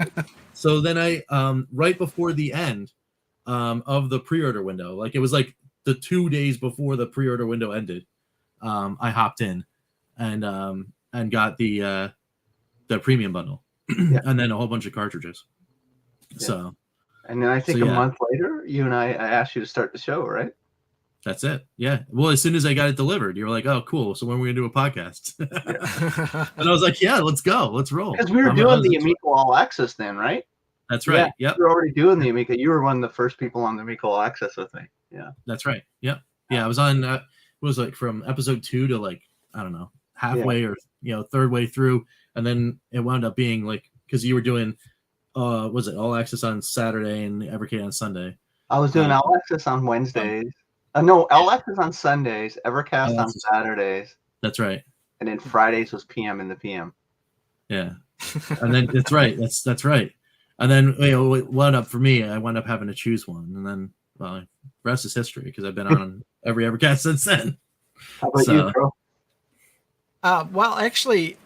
right before the end of the pre-order window, like it was like the 2 days before the pre-order window ended, I hopped in and got the premium bundle and then a whole bunch of cartridges. Yeah. So. And then I think a month later, you and I asked you to start the show, right? That's it. Yeah. Well, as soon as I got it delivered, you were like, oh, cool. So when are we going to do a podcast? And I was like, yeah, let's go. Let's roll. Because we were doing the Amico All Access then, right? That's right. Yeah. Yep. You were already doing the Amico. You were one of the first people on the Amico All Access with me. Yeah. That's right. Yep. Yeah. I was on, it was like from episode 2 to like, I don't know, halfway or, third way through. And then it wound up being like, because you were doing, was it All Access on Saturday and Evercade on Sunday? I was doing All Access on Wednesdays. No, All Access on Sundays, Evercast on Saturdays. That's right. And then Fridays was PM in the PM. Yeah. And then that's right. That's right. And then it wound up for me, I wound up having to choose one. And then, well, the rest is history because I've been on every Evercast since then. How about you, Bro? Well, actually,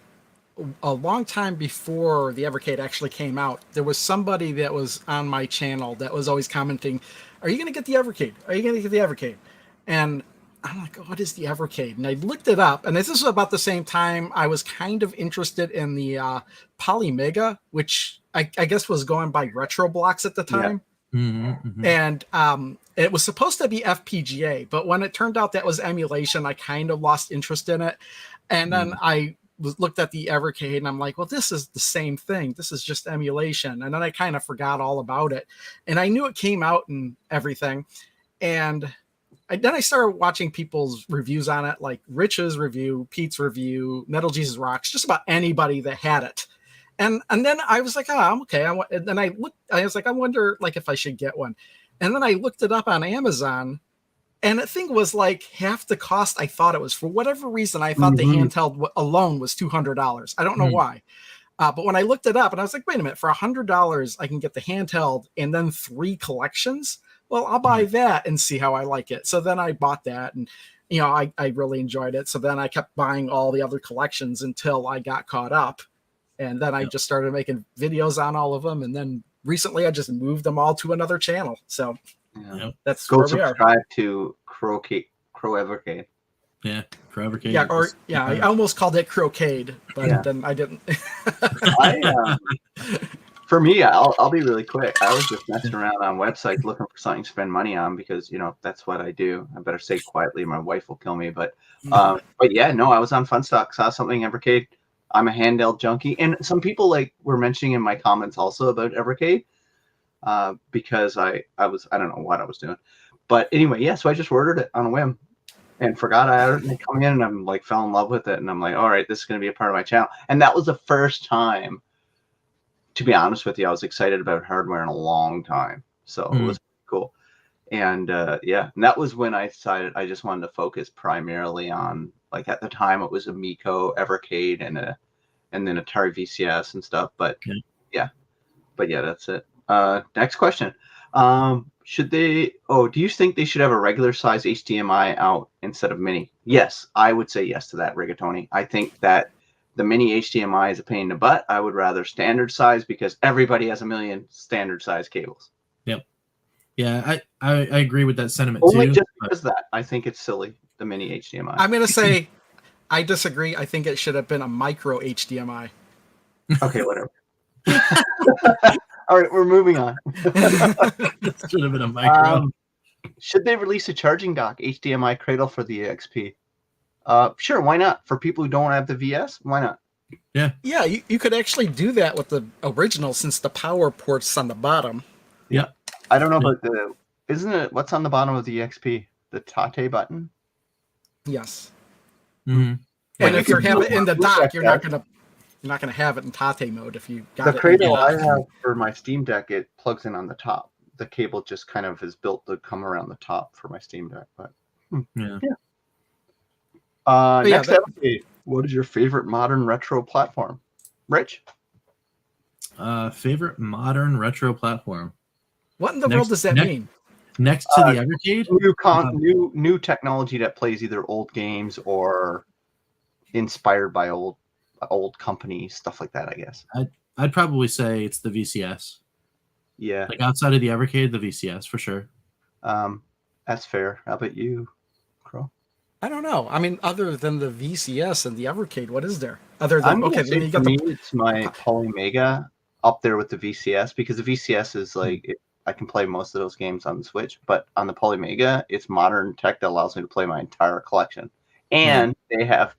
a long time before the Evercade actually came out, there was somebody that was on my channel that was always commenting, are you going to get the Evercade? Are you going to get the Evercade? And I'm like, what is the Evercade? And I looked it up, and this was about the same time I was kind of interested in the Polymega, which I guess was going by Retro Blocks at the time. Yeah. Mm-hmm. And it was supposed to be FPGA, but when it turned out that was emulation, I kind of lost interest in it. And then I looked at the Evercade and I'm like, well, this is the same thing. This is just emulation. And then I kind of forgot all about it. And I knew it came out and everything. And then I started watching people's reviews on it, like Rich's review, Pete's review, Metal Jesus Rocks, just about anybody that had it. And then I was like, oh, I'm okay. And then I was like, I wonder like if I should get one. And then I looked it up on Amazon. And the thing was like half the cost I thought it was. For whatever reason, I thought the handheld alone was $200. I don't know why. But when I looked it up and I was like, wait a minute, for $100, I can get the handheld and then 3 collections. Well, I'll buy that and see how I like it. So then I bought that and, I really enjoyed it. So then I kept buying all the other collections until I got caught up. And then I just started making videos on all of them. And then recently I just moved them all to another channel. So that's go where we are. Subscribe to Crow Evercade. Yeah, Crow Evercade. I almost called it Crocade, but then I didn't. For me, I'll be really quick. I was just messing around on websites looking for something to spend money on because that's what I do. I better say it quietly, my wife will kill me. But yeah, no, I was on Funstock, saw something Evercade. I'm a handheld junkie, and some people were mentioning in my comments also about Evercade because I don't know what I was doing, but anyway, yeah. So I just ordered it on a whim and forgot I had it. And they come in, and I'm fell in love with it, and I'm like, all right, this is going to be a part of my channel. And that was the first time. To be honest with you, I was excited about hardware in a long time. So it was cool. And yeah, and that was when I decided I just wanted to focus primarily on, at the time it was Amico, Evercade, and then Atari VCS and stuff. But yeah, that's it. Next question. Do you think they should have a regular size HDMI out instead of mini? Yes, I would say yes to that, Rigatoni. I think that the mini HDMI is a pain in the butt. I would rather standard size because everybody has a million standard size cables. Yep. Yeah, I agree with that sentiment Only too. just because that, I think it's silly, the mini HDMI. I'm going to say I disagree. I think it should have been a micro HDMI. Okay, whatever. All right, we're moving on. Should have been a micro. Should they release a charging dock HDMI cradle for the EXP? Sure, why not? For people who don't have the VS, why not? Yeah. Yeah, you could actually do that with the original since the power port's on the bottom. Yeah. I don't know about isn't it, what's on the bottom of the EXP? The Tate button? Yes. Mm-hmm. And if you're having it in the dock, you're not gonna have it in Tate mode if you got the it. cradle I have for my Steam Deck, it plugs in on the top. The cable just kind of is built to come around the top for my Steam Deck, but yeah. Next up, what is your favorite modern retro platform? Rich? Favorite modern retro platform. What in the world does that mean? Next to the Evercade? New technology that plays either old games or inspired by old companies, stuff like that, I guess. I'd probably say it's the VCS. Yeah. Outside of the Evercade, the VCS for sure. That's fair. How about you, Crow? I don't know. I mean, other than the VCS and the Evercade, what is there? Other than then you got it's my Polymega up there with the VCS because the VCS is I can play most of those games on the Switch, but on the Polymega, it's modern tech that allows me to play my entire collection. And they have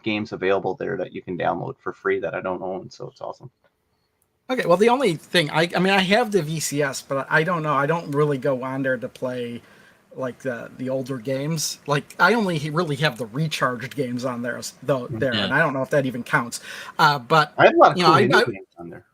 games available there that you can download for free that I don't own, so it's awesome. Okay, well, the only thing I have the VCS, but I don't know. I don't really go on there to play the older games. I only really have the recharged games on there, and I don't know if that even counts. But I have a lot of cool games on there.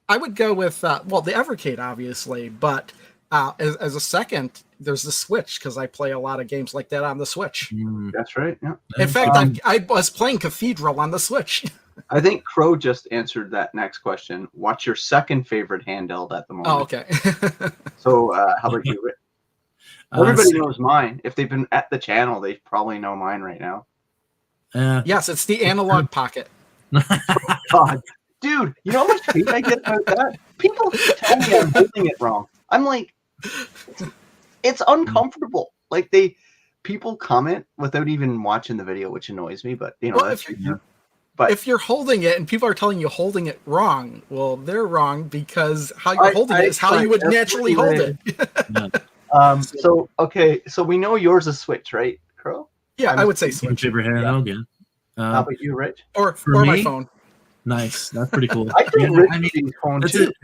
I would go with the Evercade, obviously, but as a second, there's the Switch because I play a lot of games like that on the Switch. That's right. Yeah. In fact, I was playing Cathedral on the Switch. I think Crow just answered that next question. What's your second favorite handheld at the moment? Oh, okay. So how about you, Rick? Everybody knows mine. If they've been at the channel, they probably know mine right now. Yes, it's the Analog Pocket. God. Dude, you know how much hate I get about that? People tell me I'm holding it wrong. I'm like, it's uncomfortable. People comment without even watching the video, which annoys me, but if you're holding it and people are telling you holding it wrong, well, they're wrong because how you're holding it is how you would naturally hold it. So we know yours is Switch, right, Crow? Yeah, I would say Switch. Favorite handheld, yeah. How about you, Rich? Or me, my phone. Nice, that's pretty cool. I think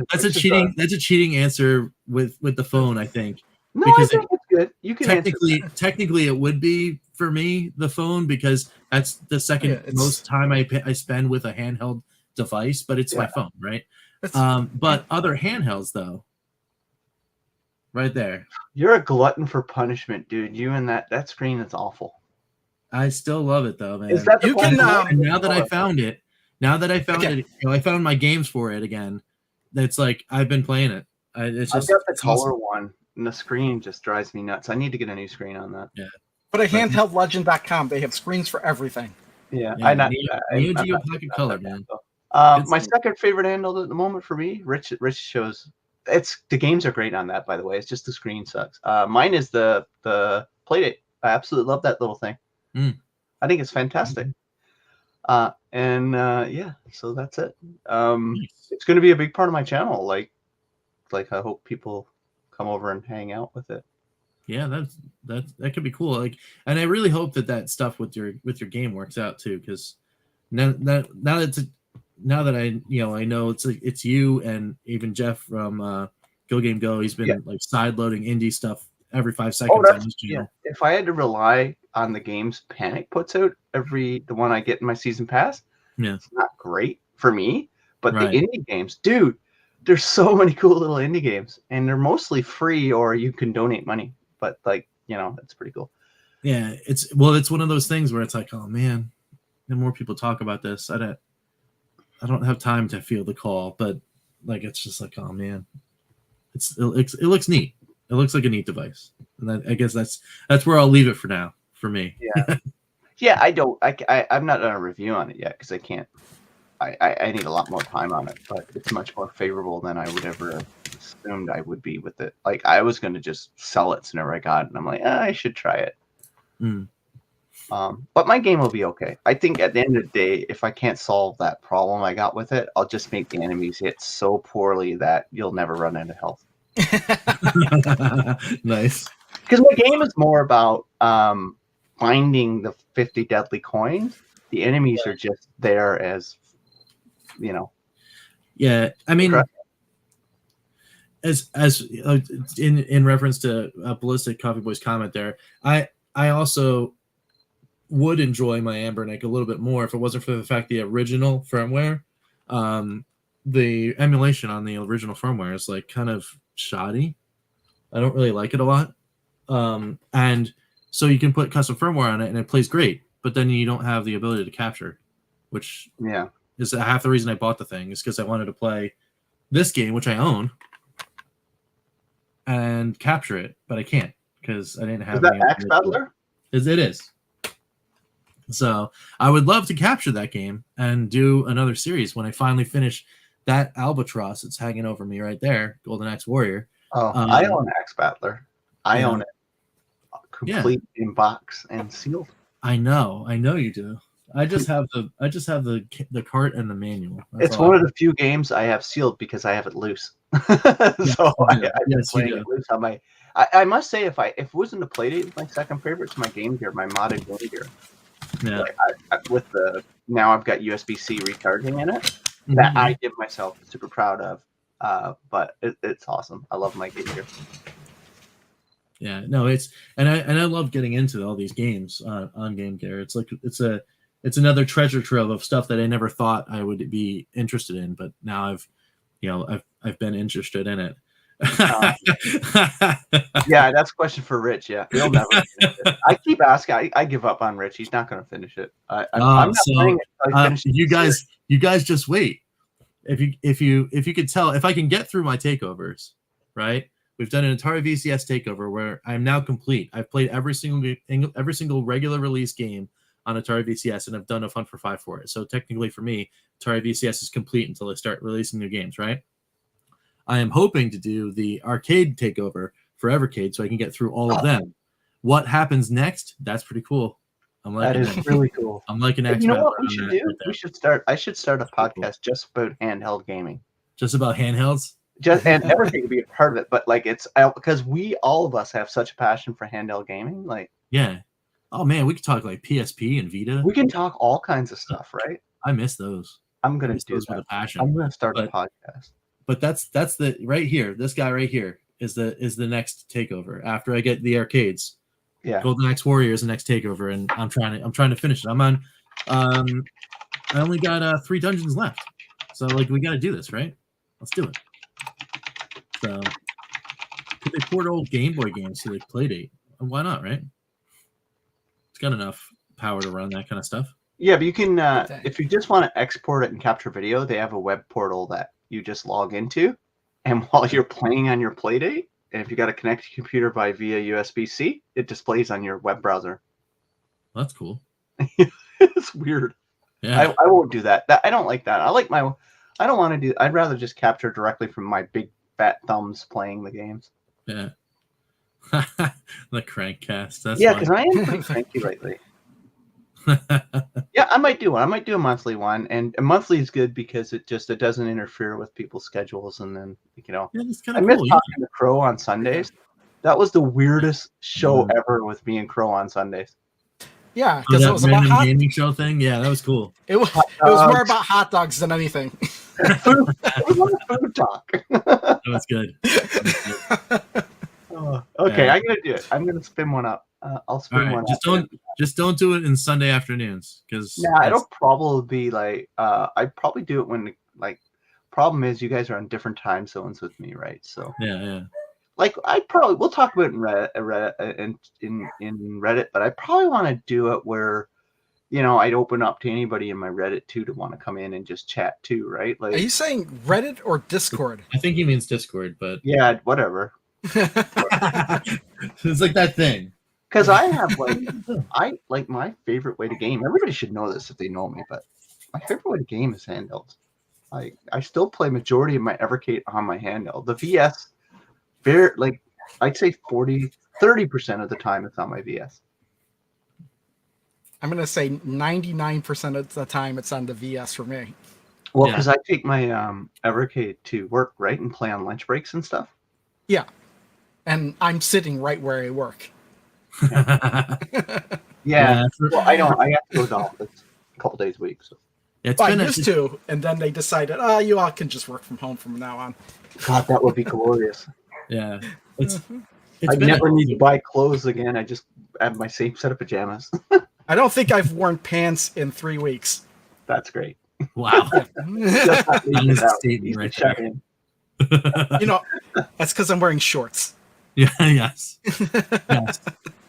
that's a cheating answer with the phone, I think. No, because I think it's good. You can technically it would be for me the phone because that's the second most time I spend with a handheld device, but it's my phone, right? But other handhelds though, right there. You're a glutton for punishment, dude. You and that screen is awful. I still love it though, man. Is that the and now that I found it, I found my games for it again. It's I've been playing it. I've got the color one, and the screen just drives me nuts. I need to get a new screen on that. Yeah. But at handheldlegend.com, they have screens for everything. Yeah, Neo Geo Pocket Color, man. My second favorite handheld at the moment for me, Rich shows. The games are great on that, by the way. It's just the screen sucks. Mine is the Playdate. I absolutely love that little thing. I think it's fantastic. And yeah, so that's it. It's going to be a big part of my channel. Like I hope people come over and hang out with it. Yeah, that could be cool. Like, and I really hope that stuff with your game works out too, because now that I know it's you and even Jeff from GoGameGo. He's been like side loading indie stuff every 5 seconds on his channel. Yeah. If I had to rely on the games Panic puts out, the one I get in my season pass, it's not great for me. But the indie games, dude, there's so many cool little indie games, and they're mostly free or you can donate money. But like, it's pretty cool. Yeah, it's one of those things where it's like, oh man, the more people talk about this, I don't have time to feel the call, but like it's just like, oh man, it looks neat. It looks like a neat device, and I guess that's where I'll leave it for now. For me, yeah. I'm not done a review on it yet because I can't. I need a lot more time on it, but it's much more favorable than I would ever have assumed I would be with it. Like I was going to just sell it whenever I got it, and I'm like, I should try it. But my game will be okay. I think at the end of the day, if I can't solve that problem I got with it, I'll just make the enemies hit so poorly that you'll never run into health. Nice. Because my game is more about finding the 50 deadly coins. The enemies are just there as, Yeah, I mean, as in reference to Ballistic Coffee Boy's comment there, I also would enjoy my Ambernick a little bit more if it wasn't for the fact the original firmware, the emulation on the original firmware is like kind of shoddy. I don't really like it a lot, and so you can put custom firmware on it and it plays great, but then you don't have the ability to capture, which is half the reason I bought the thing, is because I wanted to play this game, which I own, and capture it, but I can't because I didn't have. Is that Axe Battler? It is. So I would love to capture that game and do another series when I finally finish that Albatross. It's hanging over me right there, Golden Axe Warrior. Oh, I own Axe Battler. I own it complete in box and sealed. I know you do. I just have the cart and the manual. It's one of the few games I have sealed because I have it loose. So I've been playing it loose on my. I must say, if it wasn't a Playdate, my second favorite is my Game Gear, my modded Game Gear. Yeah. Like now I've got USB-C recharging in it that I give myself super proud of. But it's awesome. I love my Game Gear. Yeah, no, I love getting into all these games on Game Gear. It's like it's another treasure trove of stuff that I never thought I would be interested in, but now I've been interested in it. Yeah, that's a question for Rich. Yeah, he'll never finish it. I keep asking. I give up on Rich. He's not going to finish it. I'm not playing it until I finish it. You guys just wait. If you could tell, if I can get through my takeovers, right? We've done an Atari VCS takeover where I'm now complete. I've played every single regular release game on Atari VCS, and I've done a Fun for 5 for it. So technically, for me, Atari VCS is complete until they start releasing new games, right? I am hoping to do the arcade takeover for Evercade so I can get through all of them. What happens next? That's pretty cool. That is really cool. I'm like an expert. You know what we should do? I should start a podcast just about handheld gaming. Just about handhelds? And everything to be a part of it, but like it's because all of us have such a passion for handheld gaming. Like, yeah. Oh man, we could talk like PSP and Vita. We can talk all kinds of stuff, right? I miss those. I'm gonna do those that with a passion. I'm gonna start a podcast. But that's the right here. This guy right here is the next takeover after I get the arcades. Yeah. Golden Axe Warrior is the next takeover, and I'm trying to finish it. I'm on. I only got 3 dungeons left, so like we got to do this, right? Let's do it. So could they port old Game Boy games to the Playdate? Why not, right? It's got enough power to run that kind of stuff. Yeah, but you can if you just want to export it and capture video, they have a web portal that you just log into, and while you're playing on your Playdate, and if you got to connect your computer via USB-C, it displays on your web browser. That's cool. It's weird. Yeah, I won't do that. I don't like that. I don't want to do. I'd rather just capture directly from my big fat thumbs playing the games. Yeah. The crankcast. That's because I am pretty cranky lately. Yeah, I might do one. I might do a monthly one, and a monthly is good because it doesn't interfere with people's schedules, and then Yeah, that's kind I of miss cool. talking to Crow on Sundays. That was the weirdest show Mm. ever with me and Crow on Sundays. Yeah, Oh, because it that was about random hot. gaming show thing. Yeah, that was cool. It was more about hot dogs than anything. Food. It was on food talk. That was good. Okay, Yeah. I'm gonna do it. I'm gonna spin one up. I'll All spin right, one just up. don't do it in Sunday afternoons because Nah, it'll probably be like I'd probably do it when like. Problem is, you guys are on different time zones with me, right? So yeah. like we'll talk about it in Reddit, in Reddit, but I probably want to do it where, I'd open up to anybody in my Reddit too to want to come in and just chat too, right? Like, Are you saying Reddit or Discord? I think he means Discord, but yeah, whatever. it's like that thing. Because I have like my favorite way to game. Everybody should know this if they know me, but my favorite way to game is handheld. I still play majority of my Evercade on my handheld. The VS, I'd say 30% of the time it's on my VS. I'm going to say 99% of the time it's on the VS for me. Well, because I take my Evercade to work, right, and play on lunch breaks and stuff. Yeah. And I'm sitting right where I work. Yeah. Well, I don't. I have to go to the office a couple days a week. So. I used to, and then they decided, you all can just work from home from now on. God, that would be glorious. Yeah. I never need to buy clothes again. I just have my same set of pajamas. I don't think I've worn pants in 3 weeks. That's great. Wow. That's right there. That's because I'm wearing shorts. Yeah, yes.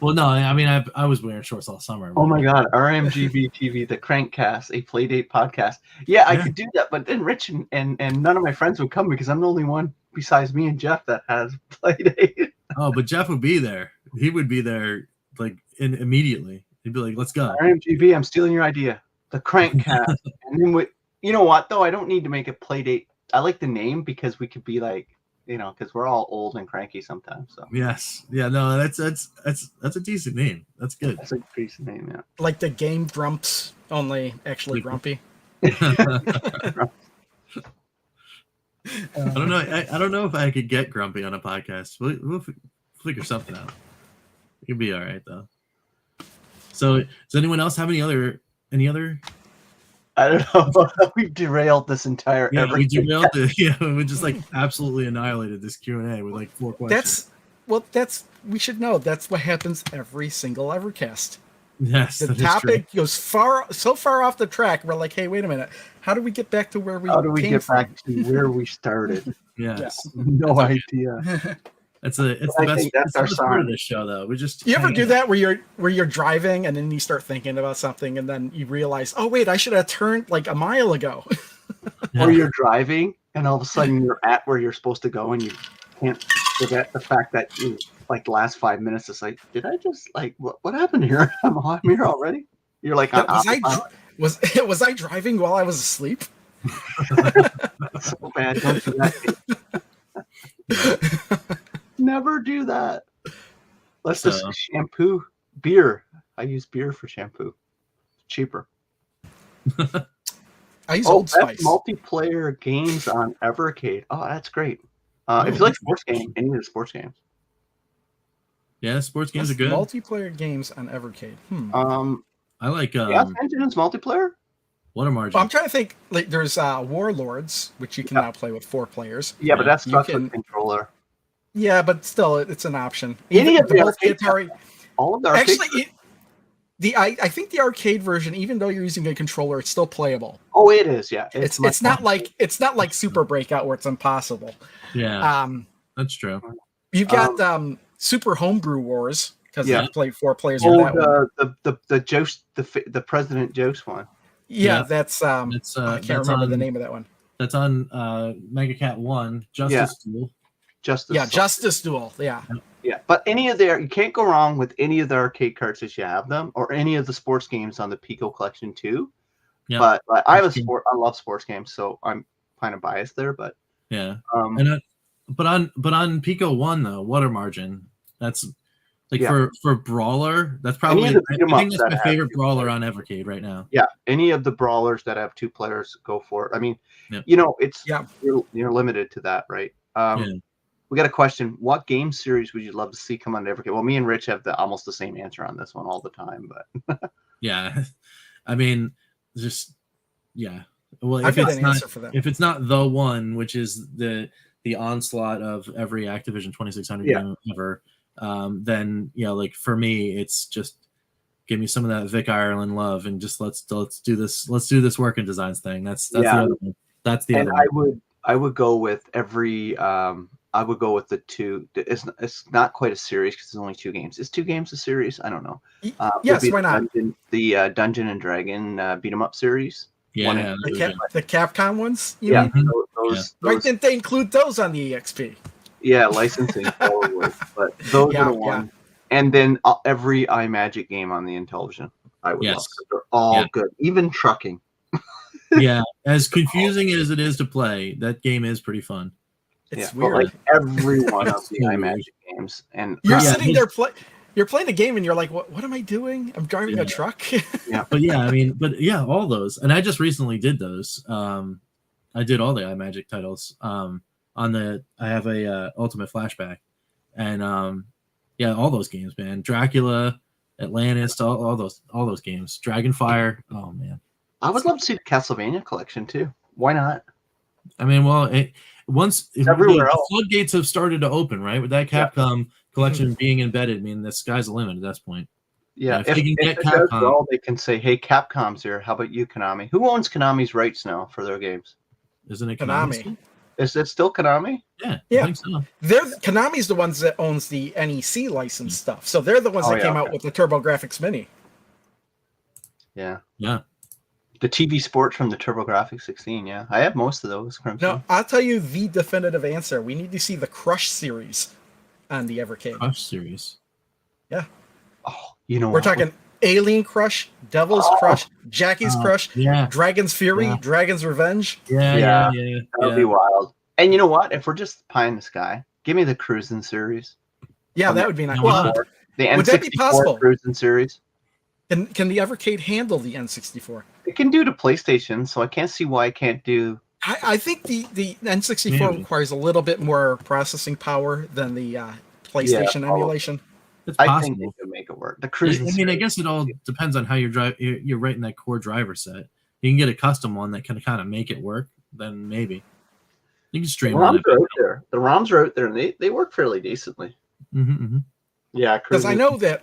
Well, no, I mean, I was wearing shorts all summer. Oh my God, RMGB TV, the Crankcast, a Playdate podcast. Yeah, I could do that, but then Rich and none of my friends would come because I'm the only one besides me and Jeff that has Playdate. Oh, but Jeff would be there. He would be there like immediately. He'd be like, "Let's go." RMGB, I'm stealing your idea. The Crankcast. And then you know what though? I don't need to make a Playdate. I like the name because we could be like, because we're all old and cranky sometimes. So yes, yeah, no, that's a decent name. That's good. That's a decent name, yeah. Like the game Grumps, only actually grumpy. I don't know. I don't know if I could get grumpy on a podcast. We'll figure something out. You'll be all right though. So, does anyone else have any other? I don't know. We've derailed this entire. We derailed it. Yeah, we just like absolutely annihilated this Q&A with like 4 questions. We should know that's what happens every single Evercast. Yes, the topic goes so far off the track. We're like, hey, wait a minute. How do we get back to where we? How do we get from? back to where we started? Yes, no idea. It's the best part of this show, though. You ever do that where you're driving and then you start thinking about something and then you realize, oh wait, I should have turned like a mile ago. Yeah. Or you're driving and all of a sudden you're at where you're supposed to go and you can't forget the fact that you like the last 5 minutes. It's like, did I just like what happened here? I'm here already. You're like, was I driving while I was asleep? So bad. Don't do that. Never do that. Let's just shampoo beer. I use beer for shampoo. Cheaper. I use Old Spice. Multiplayer games on Evercade. Oh, that's great. If you like sports games, any of the sports games. Yeah, sports games are good. Multiplayer games on Evercade. I like Engine's multiplayer. What a margin. Well, I'm trying to think. Like, there's Warlords, which you can now play with 4 players. Yeah, but that's stuck with controller. Yeah, but still, it's an option. Any of the Atari, all of the arcade. Actually, I think the arcade version, even though you're using a controller, it's still playable. Oh, it is. Yeah, it's not like Super Breakout where it's impossible. Yeah, that's true. You've got Super Homebrew Wars because you played 4 players. Oh, the President Jost one. Yeah, that's I can't remember the name of that one. That's on Mega Cat 1, Justice Duel. Justice Duel. Yeah. Yeah, but you can't go wrong with any of the arcade carts as you have them, or any of the sports games on the Pico Collection too. Yeah. But I love sports games, so I'm kind of biased there. But yeah, but on Pico 1 though, water margin. That's Like Yeah. for brawler, that's Any probably of the I beat 'em think ups that's that my have favorite two brawler players. on Evercade right now. Yeah, any of the brawlers that have 2 players, go for it. I mean, Yep. it's Yeah. you're limited to that, right? Yeah. We got a question. What game series would you love to see come on Evercade? Well, me and Rich have almost the same answer on this one all the time, but Yeah. I mean, just yeah. Well, I've got an answer for that. if it's not the one, which is the onslaught of every Activision 2600 Yeah. game ever, then like for me, it's just give me some of that Vic Ireland love and just let's do this work and designs thing. That's the other one. That's the other one. I would go with every I would go with the 2. It's not quite a series because it's only 2 games. Is 2 games a series? I don't know. Yes, why not? The Dungeon and Dragon beat 'em up series. Yeah, The Capcom ones? You Yeah, mean? those, Why didn't they include those on the EXP? yeah, licensing forward, but those are the ones. And then every iMagic game on the Intellivision, I would love. 'Cause they're all good, even trucking. Yeah, as confusing as it is to play, that game is pretty fun. It's But weird. like every one of the iMagic games, and You're sitting there you're playing a game and you're like, what am I doing? I'm driving a truck. But all those. And I just recently did those. I did all the iMagic titles. I have a Ultimate Flashback. And all those games, man. Dracula, Atlantis, all those games. Dragonfire. Oh man. I would love to see the Castlevania collection too. Why not? I mean, well, Everywhere the else. floodgates have started to open, right? With that Capcom collection being embedded, I mean, the sky's the limit at this point. Yeah, if they can get it does Capcom, well, they can say, "Hey, Capcom's here. How about you, Konami? Who owns Konami's rights now for their games? Isn't it Konami. Is it still Konami? Yeah, Yeah. I think so. Konami's the ones that owns the NEC license stuff. So they're the ones that came out with the TurboGrafx Mini. Yeah. Yeah. The TV sports from the TurboGrafx 16. Yeah, I have most of those. Crimson. No, I'll tell you the definitive answer. We need to see the Crush series on the Evercade. Crush series. Yeah. Oh, we're talking Alien Crush, Devil's Crush, Jackie's Crush, Dragon's Fury, Dragon's Revenge. Yeah. That would be wild. And you know what? If we're just pie in the sky, give me the Cruisin' series. Yeah, that would be nice. Well, the N64 would that be possible? Cruisin' series. Can the Evercade handle the N64? It can do to PlayStation, so I can't see why it can't do. I think the N64 requires a little bit more processing power than the PlayStation emulation. It's I possible. think they can make it work. The Cruisin' I mean, I guess it all depends on how you're writing that core driver set. You can get a custom one that can kind of make it work. Then maybe you can streamline it. The ROMs are out there, and they work fairly decently. Mm-hmm. Yeah, because I know that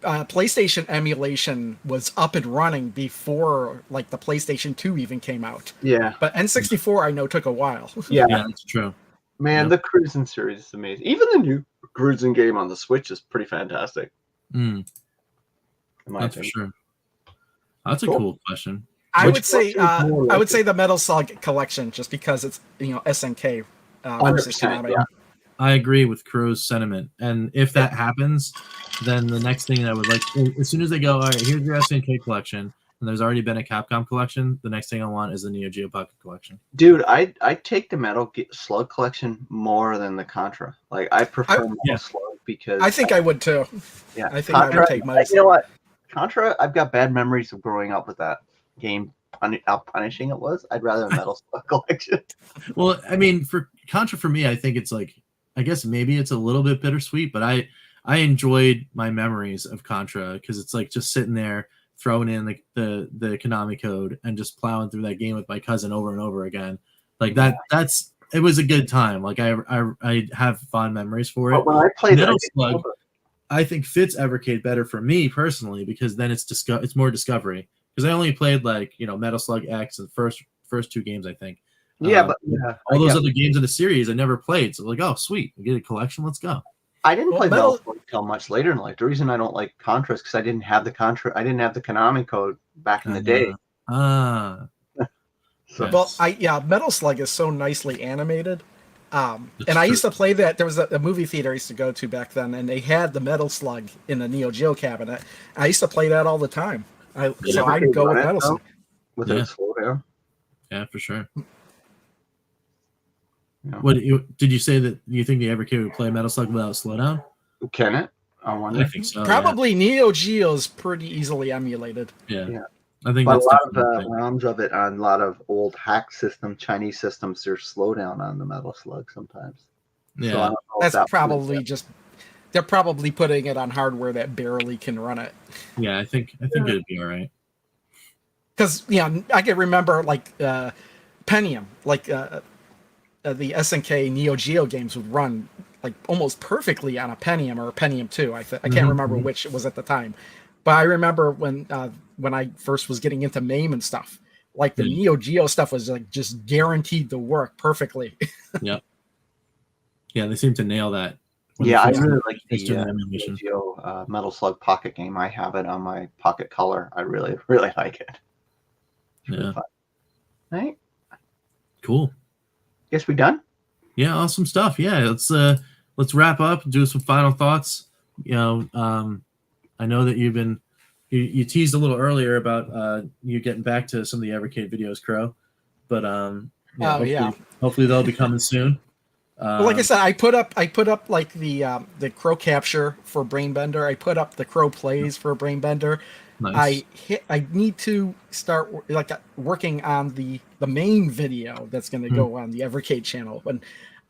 PlayStation emulation was up and running before the PlayStation 2 even came out. Yeah. But N64 I know took a while. Yeah, that's true. Man, the Cruisin' series is amazing. Even the new Cruisin' game on the Switch is pretty fantastic. That's for sure. That's a cool question. I would say the Metal Slug collection just because it's SNK versus Konami. Yeah. I agree with Crow's sentiment, and if that happens, then the next thing I would like, as soon as they go, all right, here's your SNK collection, and there's already been a Capcom collection, the next thing I want is the Neo Geo Pocket collection. Dude, I take the Metal Slug collection more than the Contra. I prefer Metal Slug because I think I would too. Yeah, I think Contra, I would take Metal Slug. You know what, Contra, I've got bad memories of growing up with that game. How punishing it was. I'd rather a Metal Slug collection. Well, I mean, for Contra, for me, I think it's I guess maybe it's a little bit bittersweet, but I enjoyed my memories of Contra because it's just sitting there throwing in the Konami code and just plowing through that game with my cousin over and over again. It was a good time. I have fond memories for it. But when I played Metal Slug, I think fits Evercade better for me personally because then it's more discovery. Because I only played Metal Slug X and the first 2 games, I think. Yeah, all those other games in the series I never played. So oh sweet, we get a collection, let's go. I didn't play Metal Slug until much later in life. The reason I don't like Contra is because I didn't have the Konami code back in the day. Metal Slug is so nicely animated. And I used to play that. There was a movie theater I used to go to back then, and they had the Metal Slug in the Neo Geo cabinet. I used to play that all the time. So I'd go with Metal Slug. With it slow down. Yeah, for sure. Yeah. What did you say that you think the Evercade would play Metal Slug without slowdown? Can it? I wonder. I think so. Probably Neo Geo is pretty easily emulated. Yeah. Yeah. I think But a that's lot of definitely ROMs of it on a lot of old hack systems, Chinese systems, there's slowdown on the Metal Slug sometimes. yeah. So I don't know if That's that was probably it. just they're probably putting it on hardware that barely can run it. Yeah, I think it'd be all right. Because I can remember like Pentium, like the SNK Neo Geo games would run like almost perfectly on a Pentium or a Pentium 2. I can't remember which it was at the time, but I remember when I first was getting into MAME and stuff, like the Neo Geo stuff was like just guaranteed to work perfectly. Yep. Yeah, they seem to nail that. Yeah, I really like the emulation. Neo Geo Metal Slug Pocket game. I have it on my Pocket Color. I really, really like it. It's really fun. Right? Cool. Guess we done? Yeah, awesome stuff. Yeah, let's wrap up, do some final thoughts. I know that you teased a little earlier about you getting back to some of the Evercade videos, Crow, but hopefully they'll be coming soon. Well, like I said, I put up like the Crow capture for Brainbender. I put up the Crow plays for Brainbender. Nice. I need to start working on the main video that's going to go on the Evercade channel. And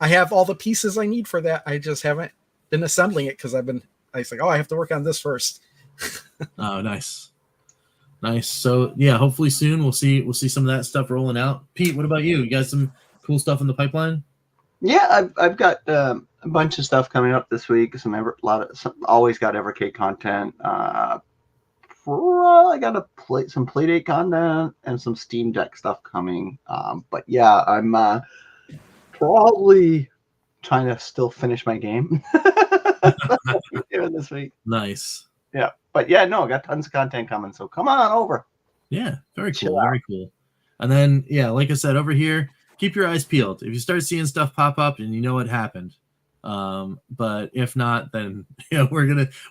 I have all the pieces I need for that. I just haven't been assembling it because I was like, I have to work on this first. Oh, nice. So yeah, hopefully soon we'll see some of that stuff rolling out. Pete, what about you? You got some cool stuff in the pipeline? Yeah, I've got a bunch of stuff coming up this week. Always got Evercade content. I got some Playdate content and some Steam Deck stuff coming. But yeah, I'm probably trying to still finish my game. That's what I'm doing this week. Nice. Yeah, but yeah, no, I got tons of content coming. So come on over. Yeah, very cool. Very cool. And then like I said, over here, keep your eyes peeled. If you start seeing stuff pop up, and you know what happened. But if not, then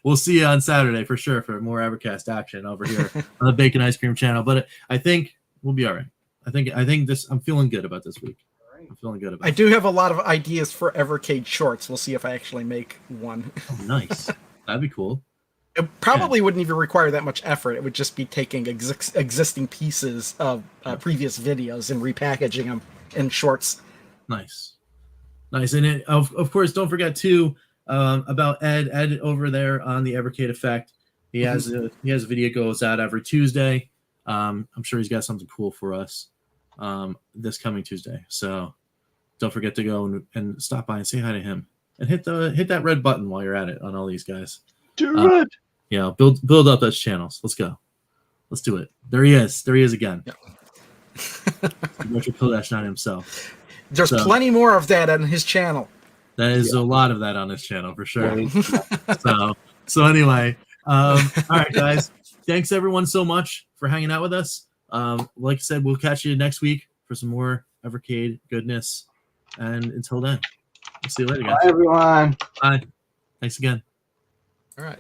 we'll see you on Saturday for sure for more Evercast action over here on the Bacon Ice Cream channel. But I think we'll be all right. I think I'm feeling good about this week. I'm feeling good about I do have a lot of ideas for Evercade shorts. We'll see if I actually make one. Oh, nice. That'd be cool. It probably wouldn't even require that much effort. It would just be taking existing pieces of previous videos and repackaging them in shorts. Nice. And of course, don't forget too about Ed over there on the Evercade Effect. He has a video goes out every Tuesday. I'm sure he's got something cool for us this coming Tuesday. So don't forget to go and stop by and say hi to him and hit that red button while you're at it on all these guys. Do it. Yeah, build up those channels. Let's go. Let's do it. There he is again. Yep. KillDashNine himself. There's plenty more of that on his channel. That is a lot of that on his channel for sure. So anyway, all right, guys. Thanks everyone so much for hanging out with us. Like I said, we'll catch you next week for some more Evercade goodness. And until then, we'll see you later, guys. Bye, everyone. Bye. Thanks again. All right.